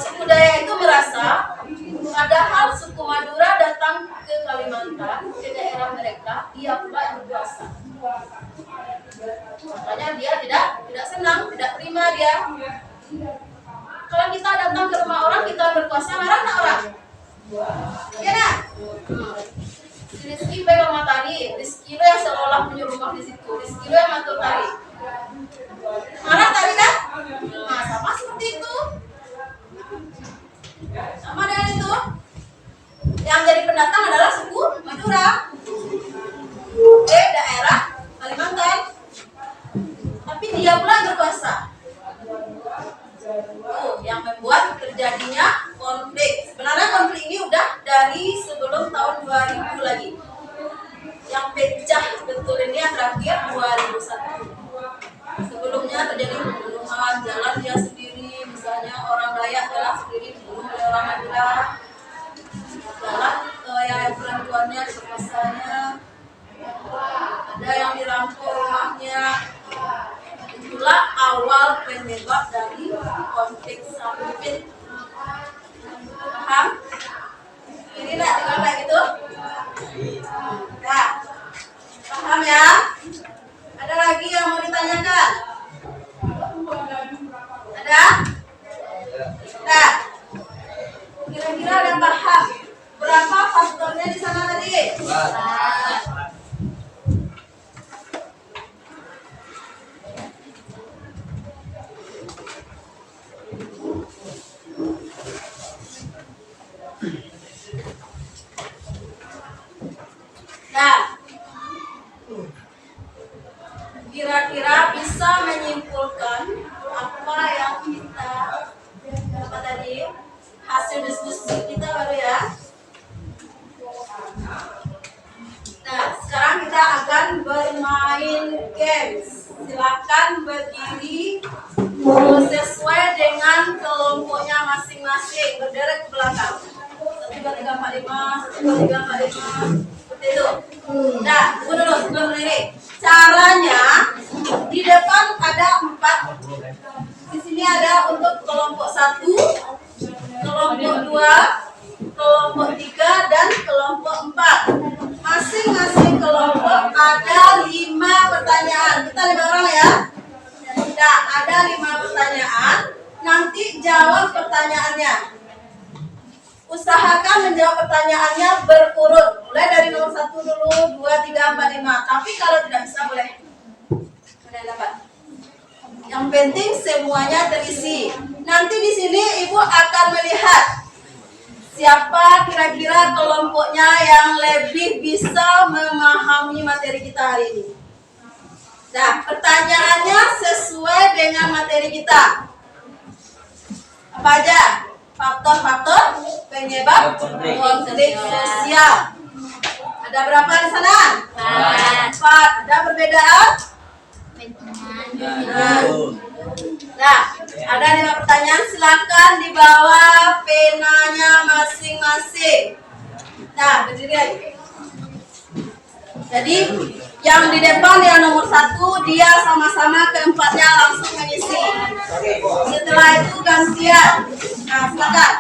suku Dayak itu merasa padahal suku Madura datang ke Kalimantan, ke daerah mereka, dia pula yang berkuasa. Makanya dia tidak senang, tidak terima dia. Kalau kita datang ke rumah orang, kita berkuasa, marah nggak orang? Iya nggak? Rizky pegang matahari, Rizky lo yang seolah punya rumah di situ, Rizky lo yang ngatur tari. Marah tadi kan? Nah, sama seperti itu. Sama dengan itu. Yang jadi pendatang adalah suku Madura. Daerah Kalimantan. Tapi dia pula berkuasa. Yang membuat terjadinya konflik. Sebenarnya konflik ini udah dari sebelum tahun 2000 lagi. Yang pecah betul ini yang terakhir 2001. Sebelumnya terjadi pembunuhan, jalan dia sendiri, misalnya orang Dayak jalan sendiri dibunuh oleh orang Madura. Jalan yang perempuannya diperkosanya, ada yang dirampok rumahnya. Itulah awal penyebab dari konflik Sampit. Paham? Ini enggak tinggal kayak gitu? Nah, paham ya? Ada lagi yang mau ditanyakan? Ada? Nah, kira-kira ada paham berapa faktornya di sana tadi? Nah, kira-kira bisa menyimpulkan apa yang kita apa tadi hasil diskusi kita baru ya. Nah, sekarang kita akan bermain games. Silakan berdiri sesuai dengan kelompoknya masing-masing, berderet ke belakang. 1, 2, 3, 4, 5, 1, 2, 3, 4, 5. Seperti itu. Nah, tunggu dulu sebelum berdiri. Caranya di depan ada 4. Di sini ada untuk kelompok 1, kelompok 2, kelompok 3, dan kelompok 4. Masing-masing kelompok ada 5 pertanyaan. Kita 5 orang ya. Nah, ada 5 pertanyaan. Nanti jawab pertanyaannya. Usahakan menjawab pertanyaannya berurut. Mulai dari nomor 1 dulu, 2, 3, 4, 5. Tapi kalau tidak bisa boleh. Boleh dapat. Yang penting semuanya terisi. Nanti di sini Ibu akan melihat siapa kira-kira kelompoknya yang lebih bisa memahami materi kita hari ini. Nah, pertanyaannya sesuai dengan materi kita. Apa aja? Faktor-faktor penyebab konflik sosial. Ada berapa di sana? 4. Ada perbedaan? Nah, ada 5 pertanyaan. Silakan dibawa penanya masing-masing. Nah, berdiri lagi. Jadi, yang di depan yang nomor 1, dia sama-sama keempatnya langsung mengisi. Setelah itu gantian. Nah, silakan.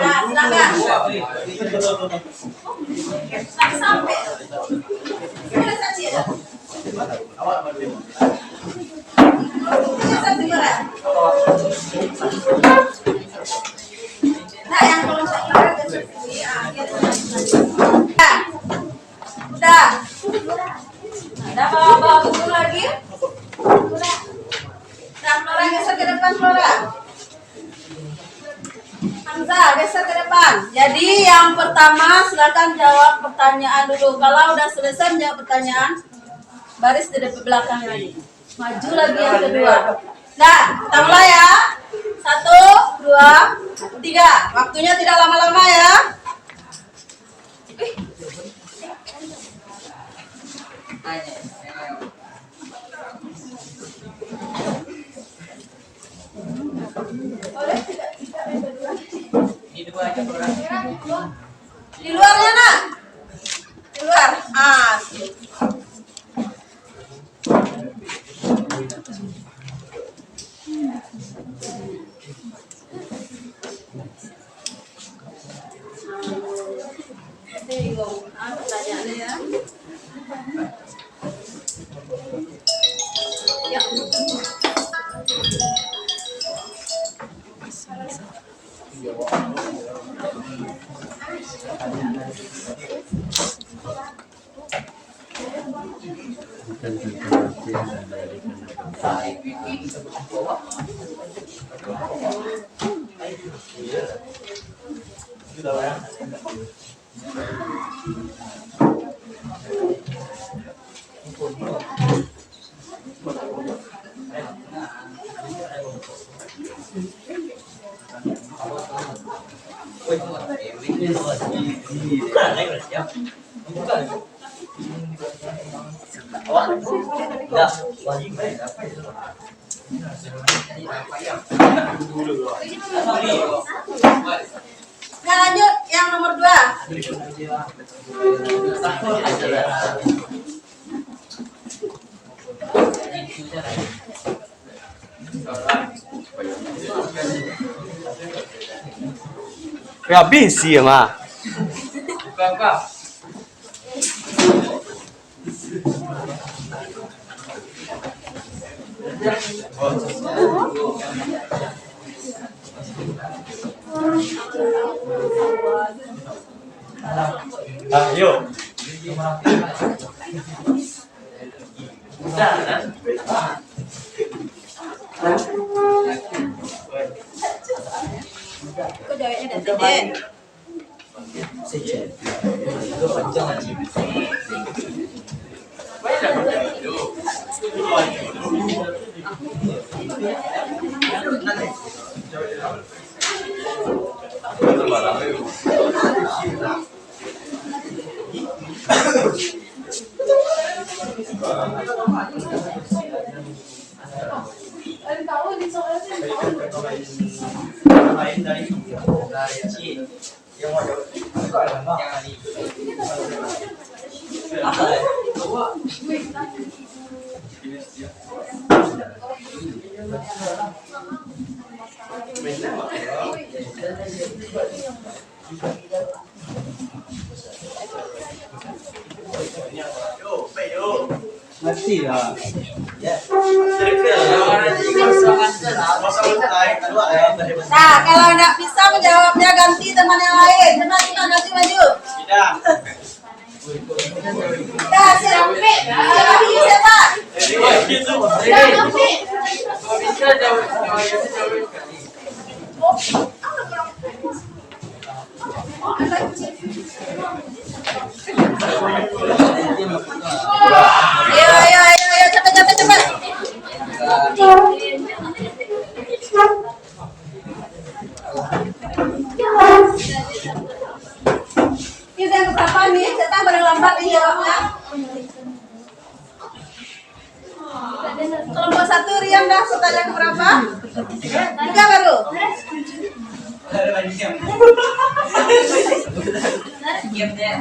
Nah, silakan. Sampai. Boleh saja ya? Bisa dimana? Nah, yang kalau saya kira ke sini, udah. Ada bawa buku lagi? Nah, Flora geser ke depan, Flora. Hamzah, geser ke depan. Jadi yang pertama silakan jawab pertanyaan dulu. Kalau udah selesai menjawab pertanyaan, baris di depan belakang lagi. Maju lagi yang kedua. Nah, kita mulai ya. 1, 2, 3. Waktunya tidak lama-lama ya. Di luarnya nak. Di luar. Pertanyaannya ya. Ya. Nah, lanjut yang nomor 2. Ya bisi ya mah. Bukan. Ayo. Kok jawabnya dari Ngerti lah. Ya. Nah, kalau nggak bisa menjawabnya ganti teman yang lain. Maju. Tidak. Nah, siapa? Ayo, cepat. Ini yang keberapa nih? Saya paling lambat ini jawabnya. Kelompok 1 Rian dah pertanyaan keberapa? 3 baru. Diam deh.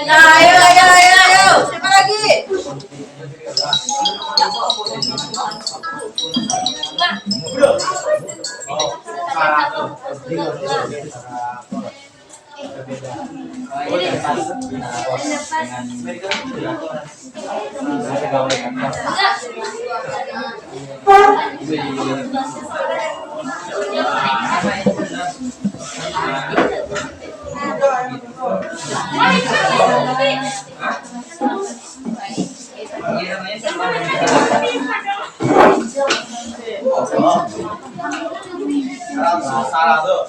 Nah, ayo. Siapa lagi? Salah tuh.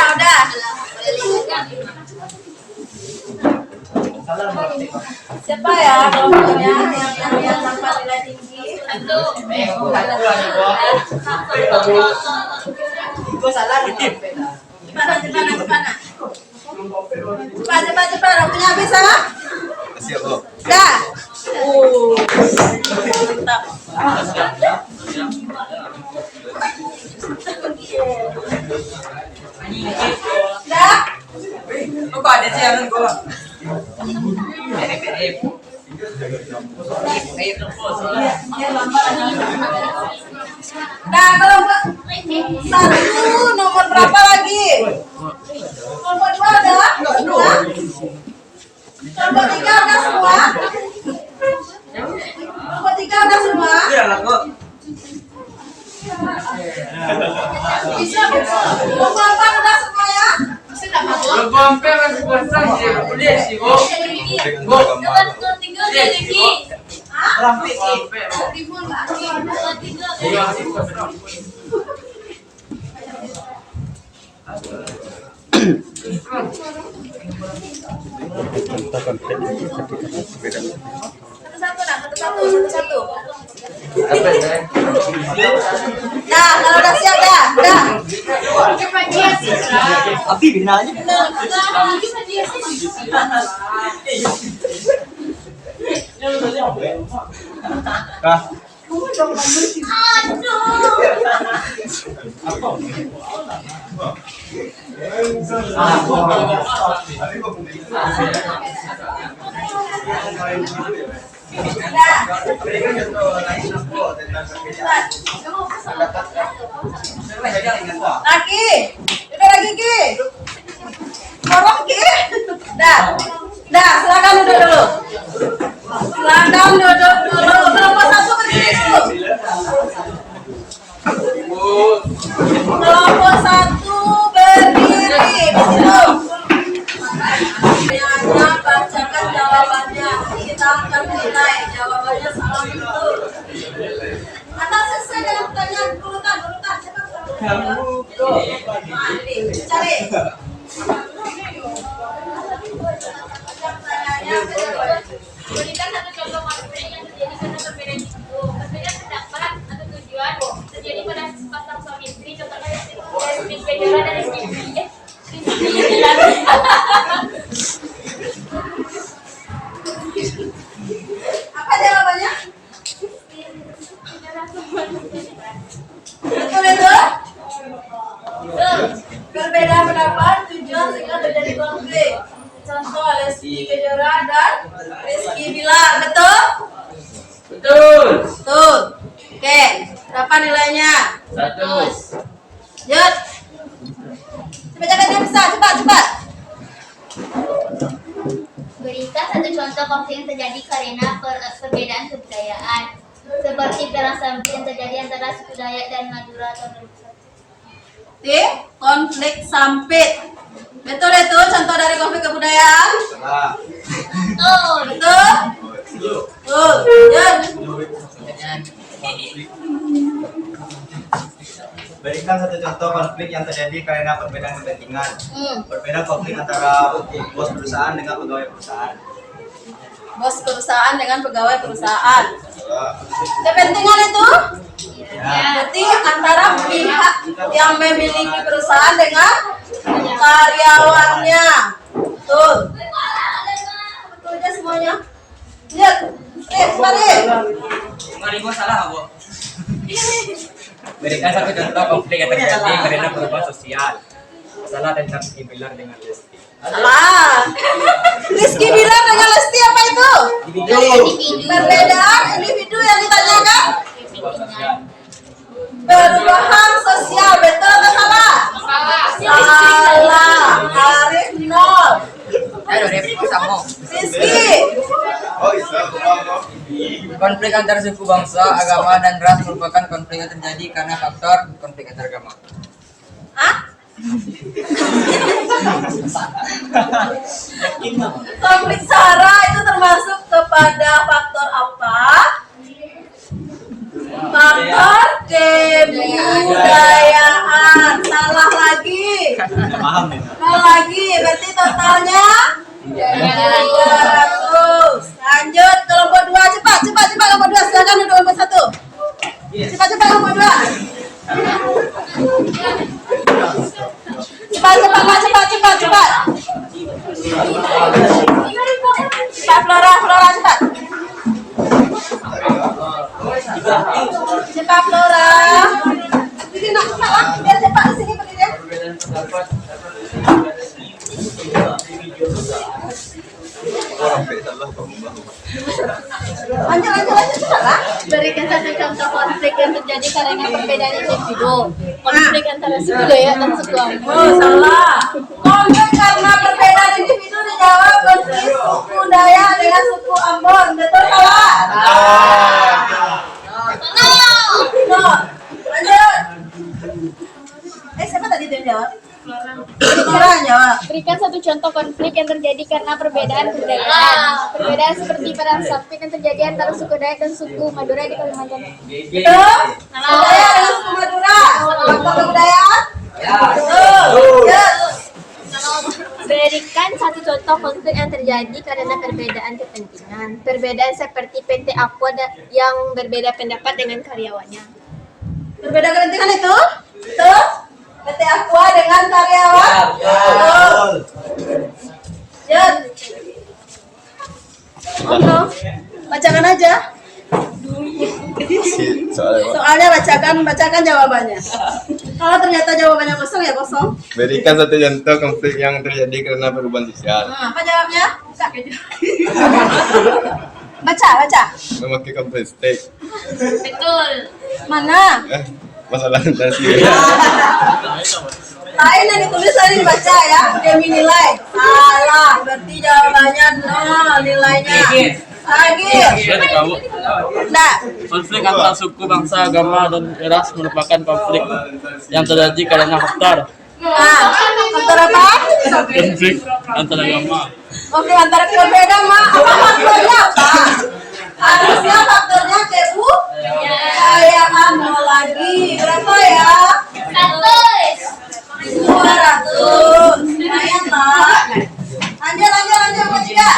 Udah. Siapa ya kelompoknya yang dapat nilai tinggi? Gue salah nih. Cepat. Cepat. Waktunya habis ah. Siap, Bu. Dah. Mantap. Dah. Kok ada sih yang gua? Dah, kelompok satu nomor berapa lagi? Kelompok dua ada? Semua? Kelompok tiga ada semua? Kelompok tiga ada semua? Iya lah kok. Kelompok empat ada semua ya? Hampir masih pasang sih, boleh sih, Bu. Satu. Nah, kalau udah siap dah. Api binalnya. Lagi. Udah lagi Ki. Korok Ki. Dah, silakan duduk dulu. Kelompok satu berdiri dulu. Kelompok satu berdiri di situ. Pertanyaannya, bacakan jawabannya. Kita akan nilai jawabannya salah betul. Atas sesuai dengan pertanyaan urutan. Cari. Berikan satu contoh konflik yang terjadi karena perbedaan itu. Perbedaan pendapat atau tujuan terjadi pada pasang suami istri. Contohnya Rizky Kejora dan Rizky Apa jawabannya? Betul itu? Berbeda pendapat, tujuan sehingga terjadi konflik. Contoh Rizky Kejora dan Rizky Bilar, betul? Betul. Oke, berapa nilainya? 1. Yuk. Cepat bisa, cepat. Berikan satu contoh contoh konflik yang terjadi karena perbedaan kebudayaan, seperti perang samping yang terjadi antara suku Dayak dan Madura tahun 2001. T. Konflik sampit. Betul itu contoh dari konflik kebudayaan? Betul. Betul? Betul. Jan. Berikan satu contoh konflik yang terjadi karena perbedaan kepentingan. Berbeda konflik antara bos perusahaan dengan pegawai perusahaan. Bos perusahaan dengan pegawai perusahaan. Kepentingan itu? Berarti antara pihak yang memiliki perusahaan dengan karyawannya. Betul. Betul aja semuanya. Lihat. Mari. Mari gua salah, Bu. Berikan satu contoh konflik yang terjadi karena perubahan sosial. Masalah tentang Rizky Bilar dengan Lesti. Salah. Rizky Bilar dengan Lesti apa itu? Perbedaan individu yang ditanyakan? Perubahan sosial, betul atau salah? Salah. Arif 0. Rizky. Konflik antar suku bangsa, agama, dan ras merupakan konflik yang terjadi karena faktor konflik antar agama. Hah? Konflik sara itu termasuk kepada faktor apa? Faktor kebudayaan. Salah lagi. Salah lagi. Berarti totalnya 200. Lanjut kelompok 2. Cepat kelompok 2. Silakan duduk kelompok 1. Cepat kelompok 2. Cepat. Cepat Flora cepat. Cepat Flora. Ini nak cepat biar cepat di sini berdiri. Lanjut cepat lah. Berikan satu contoh konflik yang terjadi karena perbedaan individu. Konflik antara suku Dayak dan suku Ambon. Oh, salah. Konflik karena perbedaan individu dijawab konflik suku Dayak dengan suku Ambon. Betul salah? Salah. Lanjut. Siapa tadi yang jawab? Flora yang jawab. Berikan satu contoh konflik yang terjadi karena perbedaan kebudayaan. Perbedaan seperti perang samping yang terjadi antara suku Dayak dan suku Madura di Kalimantan. Betul? Dayak dengan suku Madura. Faktor kebudayaan? Betul. Berikan satu contoh konflik yang terjadi karena perbedaan kepentingan. Perbedaan seperti PT Aqua yang berbeda pendapat dengan karyawannya. Berbeda kepentingan itu? Betul? PT Aqua dengan karyawan? Betul. Jan. Bacakan aja. Soalnya bacakan jawabannya. Kalau ternyata jawabannya kosong ya kosong. Berikan satu contoh konflik yang terjadi karena perubahan sosial. Apa jawabnya? Baca. Memakai komplit steak. Betul. Mana? Masalah tentang sih. Lain yang ditulis tadi dibaca ya. Demi nilai. Salah. Berarti jawabannya 0 nilainya. Lagi. Nah. Konflik antar suku, bangsa, agama, dan ras merupakan konflik yang terjadi karena faktor Faktor apa? konflik antar agama. Oke, antara berbeda mah apa faktornya apa? Harusnya faktornya kebudayaan lagi. Berapa ya? 200. Lumayan lah. Lanjut ketiga.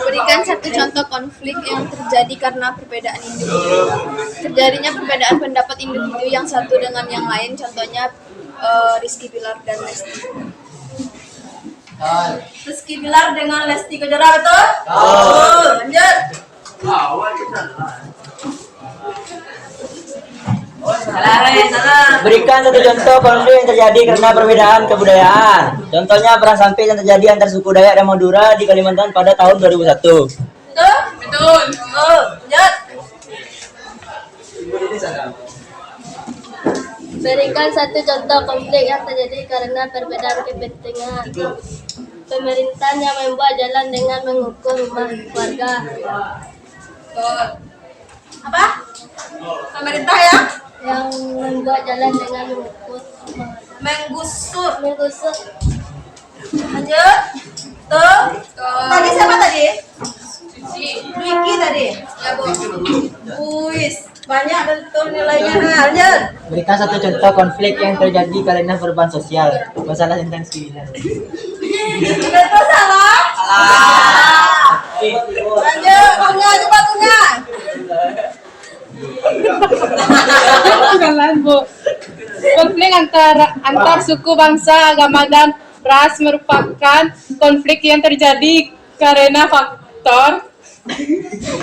Berikan satu contoh konflik yang terjadi karena perbedaan individu. Terjadinya perbedaan pendapat individu yang satu dengan yang lain, contohnya Rizky Bilar dan Lesti. Rizky Bilar dengan Lesti Kejora, betul? Lanjut. Berikan satu contoh konflik yang terjadi karena perbedaan kebudayaan. Contohnya perang samping yang terjadi antar suku Dayak dan Madura di Kalimantan pada tahun 2001. Betul. Lanjut. Berikan satu contoh konflik yang terjadi karena perbedaan kepentingan. Pemerintahan yang membuat jalan dengan mengukur rumah warga. Apa? Pemerintah ya? Yang membuat jalan dengan mengukur Menggusur. menggusur. Lanjut. Tuh. Tadi siapa tadi? Wiki tadi. Ya, Bu. Wis, banyak betul nilainya. Lanjut. Berikan satu contoh konflik yang terjadi karena perubahan sosial. Masalah tentang kemiskinan. Betul salah? Salah. Lanjut, Bunga, coba Bunga. Jangan, Bu. Konflik antar suku, bangsa, agama, dan ras merupakan konflik yang terjadi karena faktor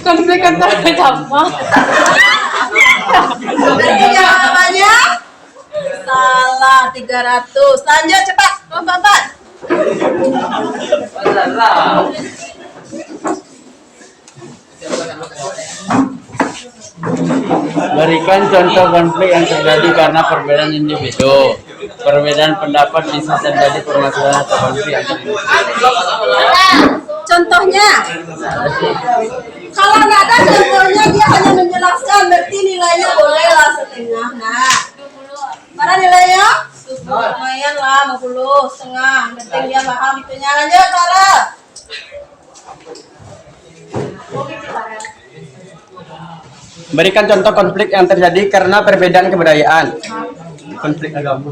konflik antar agama. Berarti jawabannya salah 300. Lanjut cepat, lompat. Berikan contoh konflik yang terjadi karena perbedaan individu. Perbedaan pendapat bisa terjadi permasalahan atau konflik antar individu. Contohnya, kalau nggak ada contohnya dia hanya menjelaskan, berarti nilainya bolehlah setengah. Nah, mana nilainya? Lumayan lah, 50 setengah. Penting dia paham itunya. Lanjut, Tara. Berikan contoh konflik yang terjadi karena perbedaan kebudayaan. Konflik agama.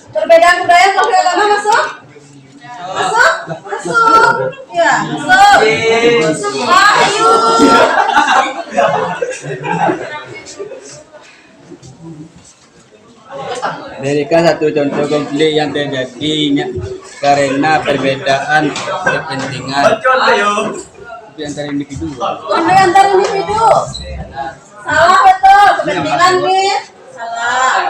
Perbedaan budaya, konflik agama masuk? Masuk. Ya, masuk. Ayo. Berikan satu contoh konflik yang terjadi karena perbedaan kepentingan. Konflik antar individu. Konflik antar individu. Salah betul. Kepentingan nih. Salah.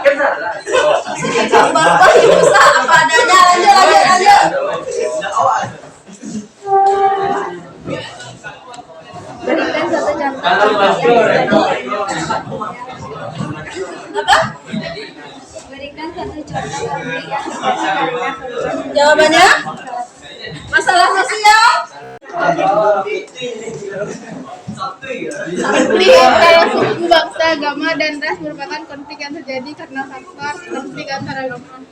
Bapak Ibu apa adanya. Lanjut. Berikan satu contoh. Apa? Berikan satu contoh konflik yang terjadi karena perubahan. Jawabannya? Masalah sosial? Konflik antara suku, bangsa, agama, dan ras merupakan konflik yang terjadi karena faktor konflik antar agama.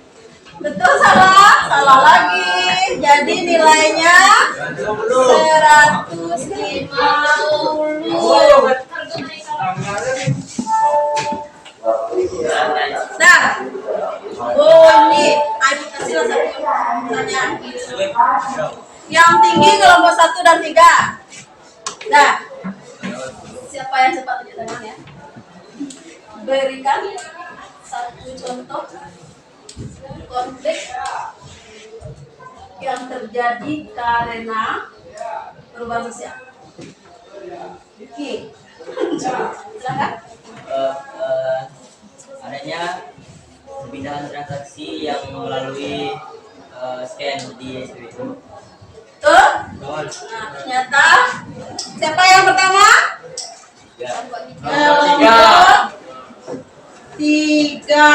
Betul salah? Salah lagi. Jadi nilainya 150. Nah, ini Ibu kasihlah satu pertanyaan. Yang tinggi kelompok 1 dan 3. Nah, siapa yang cepat tunjuk tangan ya? Berikan satu contoh konflik yang terjadi karena perubahan sosial. Oke, silakan. Adanya pemindahan transaksi yang melalui scan di SPBU. Tuh. Nah, ternyata siapa yang pertama? Tiga.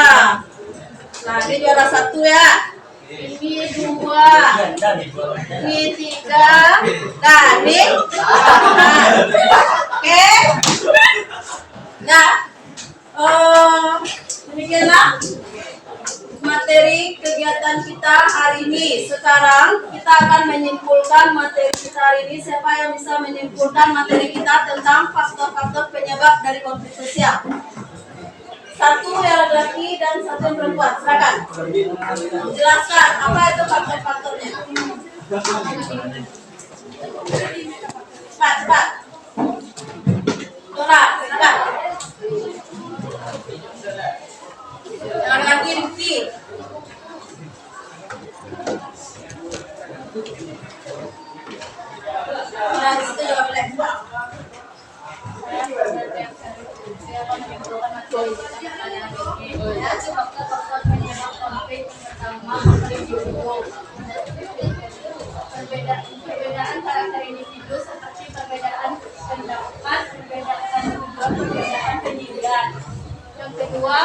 Nah, ini juara 1 ya. Ini 2. Ini 3. Nah, ini 4. Oke. Nah, demikianlah materi kegiatan kita hari ini. Sekarang kita akan menyimpulkan materi kita hari ini. Siapa yang bisa menyimpulkan materi kita tentang faktor-faktor penyebab dari konflik sosial? Satu yang laki-laki dan satu yang perempuan. Silakan. Jelaskan apa itu faktor-faktornya. Cepat. Tora, silakan. Jangan lagi Rifki. Nah, disitu juga boleh. Faktor penyebab konflik pertama perbedaan karakter individu seperti perbedaan pendapat, perbedaan tujuan, perbedaan pendidikan. Yang kedua,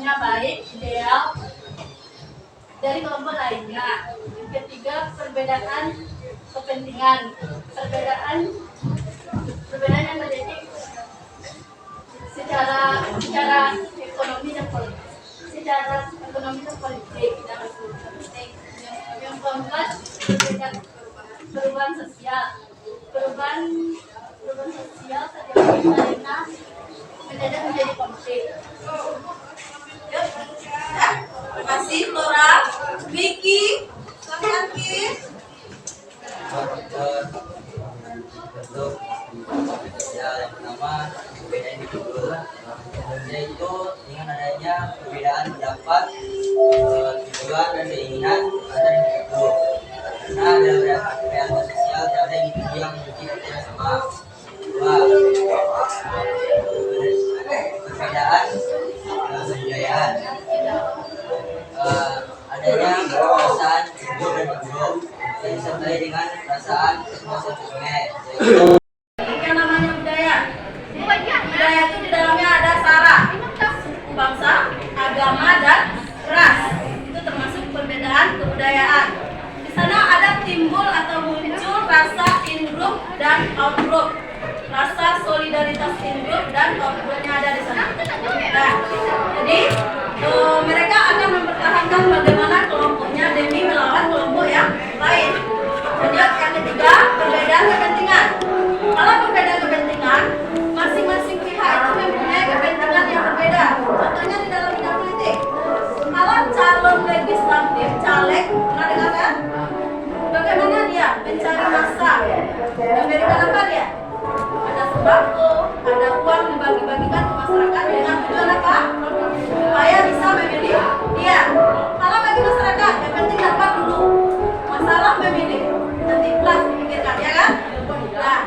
kelompoknya baik, ideal dari kelompok lainnya. Yang ketiga, perbedaan kepentingan. Perbedaan yang menjadi secara ekonomi dan politik. Yang keempat, perubahan sosial. Perubahan sosial karena menjadi konflik. Terima kasih Flora. Vicky, silakan Ki. Untuk sosial yang pertama perbedaan individu, yaitu dengan adanya perbedaan pendapat, tujuan dan keinginan antar individu. Karena dalam perbedaan sosial tidak ada individu yang memiliki pikiran sama. Dua, perbedaan kebudayaan, adanya perasaan ego dan ego yang disertai dengan perasaan ekosistem, Yang namanya budaya. Budaya itu di dalamnya ada sara, suku bangsa, agama dan ras. Itu termasuk perbedaan kebudayaan. Di sana ada timbul atau muncul rasa in group dan out group. Rasa solidaritas in group dan out groupnya ada di sana. Nah, jadi mereka akan mempertahankan bagaimana kelompoknya demi melawan kelompok yang lain. Lanjut, yang ketiga, perbedaan kepentingan. Kalau perbedaan kepentingan, masing-masing pihak itu mempunyai kepentingan yang berbeda. Contohnya di dalam bidang politik. Kalau calon legislatif, caleg, pernah dengar kan? Bagaimana dia mencari massa? Memberikan apa dia? Ada sembako, ada uang dibagi-bagikan ke masyarakat dengan tujuan apa? Supaya bisa memilih dia. Kalau bagi masyarakat, yang penting dapat dulu. Masalah memilih, nanti plus dipikirkan, ya kan? Nah,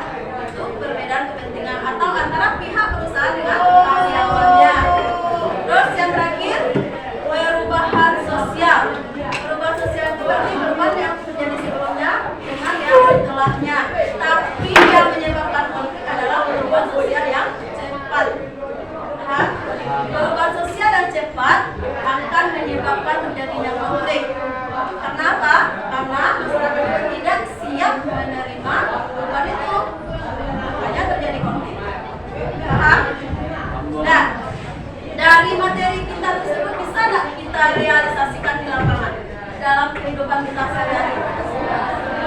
itu perbedaan kepentingan atau antara pihak perusahaan dengan karyawannya. Terus yang terakhir, perubahan sosial. Perubahan sosial itu berarti perubahan yang terjadi sebelumnya dengan yang setelahnya. Tapi yang menyebabkan konflik adalah perubahan sosial yang cepat. Nah, perubahan sosial yang cepat akan menyebabkan terjadinya konflik. Kenapa? Karena masyarakat tidak siap menerima perubahan itu, makanya terjadi konflik. Paham? Nah, dari materi kita tersebut bisa nggak kita realisasikan di lapangan dalam kehidupan kita sehari-hari?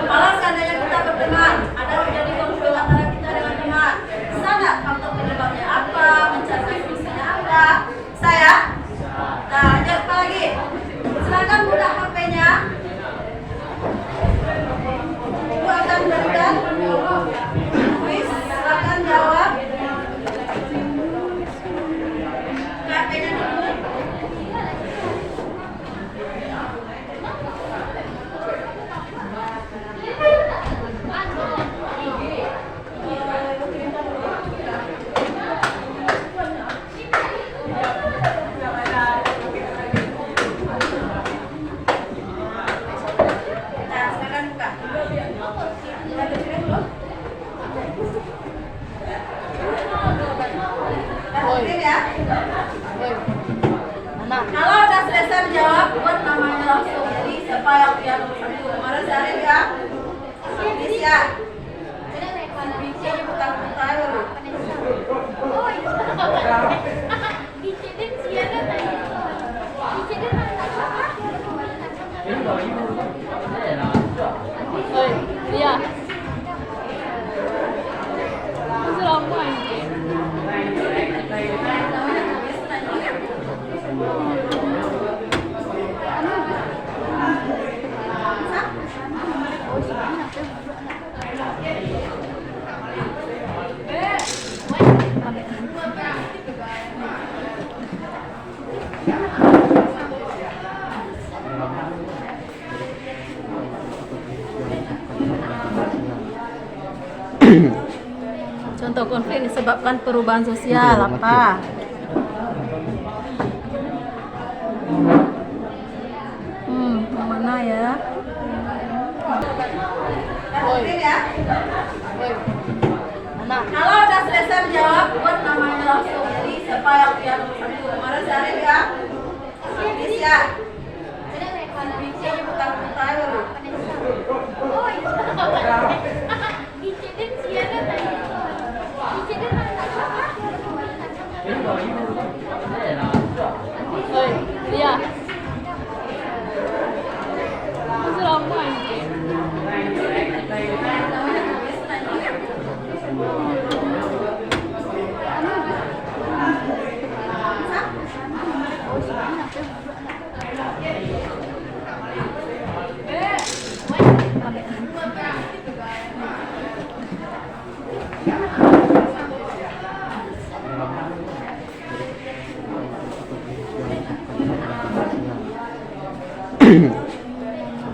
Kalau seandainya kita berteman, ada terjadi konflik antara kita dengan teman, bisa nggak faktor penyebabnya apa, mencari solusinya apa? Saya? Nah, lanjut apa lagi? Silakan buka HP-nya. Ibu akan berikan kuis, silakan jawab. HP-nya dulu. Nah, silakan buka. Kita berikan dulu. Kita ya. Kalau udah selesai menjawab, buat namanya langsung. Jadi siapa yang punya nomor 1? Kemarin saya ya. Indonesia. Indonesia bukan putar dulu. Iya. Selama ini. Contoh konflik disebabkan perubahan sosial apa? Yang mana ya? Ya. Kalau udah selesai menjawab, buat namanya langsung. Jadi siapa yang punya nomor 1? Kemarin saya ya. Indonesia. Iya. Selama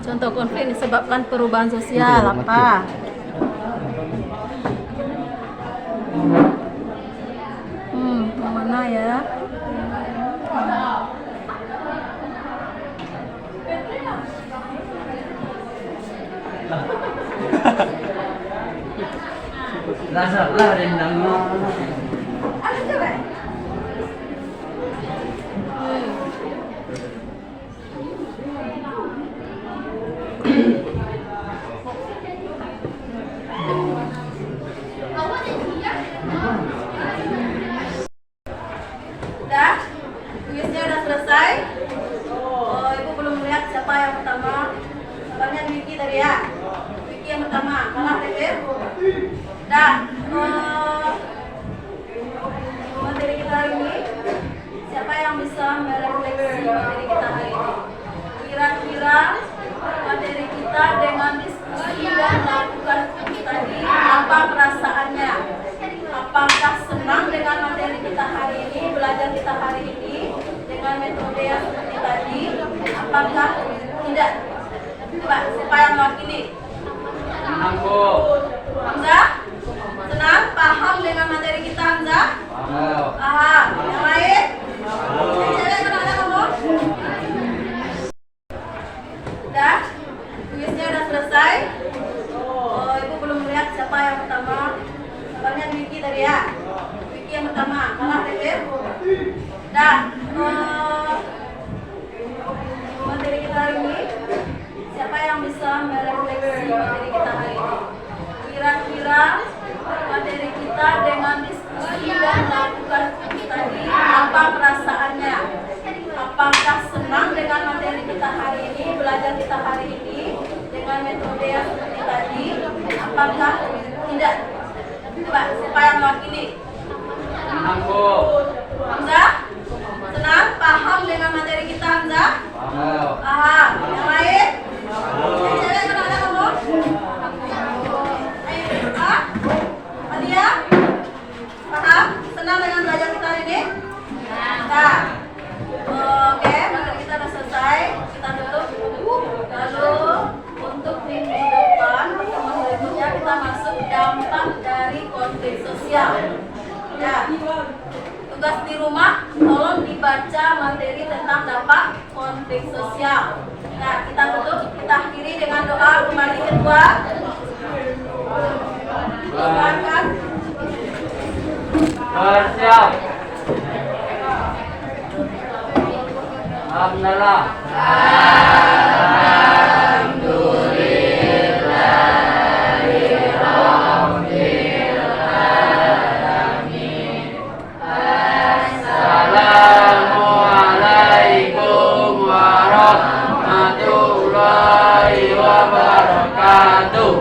Contoh konflik disebabkan perubahan sosial apa? Mana ya? Lasaplah rendangnya. Udah? Kuisnya udah selesai? Oh, Ibu belum melihat siapa yang pertama. Kabarnya Vicky tadi ya? Vicky yang pertama, kalah David? Dah, materi kita hari ini, siapa yang bisa merefleksi materi kita hari ini? Kira-kira materi kita dengan diskusi dan melakukan kuis tadi, apa perasaannya? Apakah senang dengan materi kita hari ini, belajar kita hari ini dengan metode yang seperti tadi? Apakah tidak? Coba, siapa yang mewakili? Senang, Bu. Hamzah? Senang? Paham dengan materi kita, Hamzah? Paham. Yang lain? Yang cewek mana ada ngomong? Udah? Kuisnya udah selesai? Oh, Ibu belum melihat siapa yang pertama. Kabarnya Vicky tadi ya? Vicky yang pertama, kalah David? Dah, materi kita hari ini, siapa yang bisa merefleksi materi kita hari ini? Kira-kira materi kita dengan diskusi dan melakukan kuis tadi, apa perasaannya? Apakah senang dengan materi kita hari ini, belajar kita hari ini dengan metode yang seperti tadi? Apakah tidak? Coba, siapa yang mewakili? Senang, Bu. Hamzah? Senang? Paham dengan materi kita, Hamzah? Paham. Yang lain? Yang cewek mana ada ngomong? Ayo, Alia? Paham? Senang dengan belajar kita hari ini? Nah. Oke, materi kita sudah selesai. Kita tutup. Lalu untuk minggu depan, pertemuan berikutnya kita masuk dampak dari konflik sosial. Ya. Tugas di rumah, tolong dibaca materi tentang dampak konflik sosial. Nah, kita tutup, kita akhiri dengan doa kembali kedua. Silakan. Bersiap. Alhamdulillah. Assalamualaikum warahmatullahi wabarakatuh.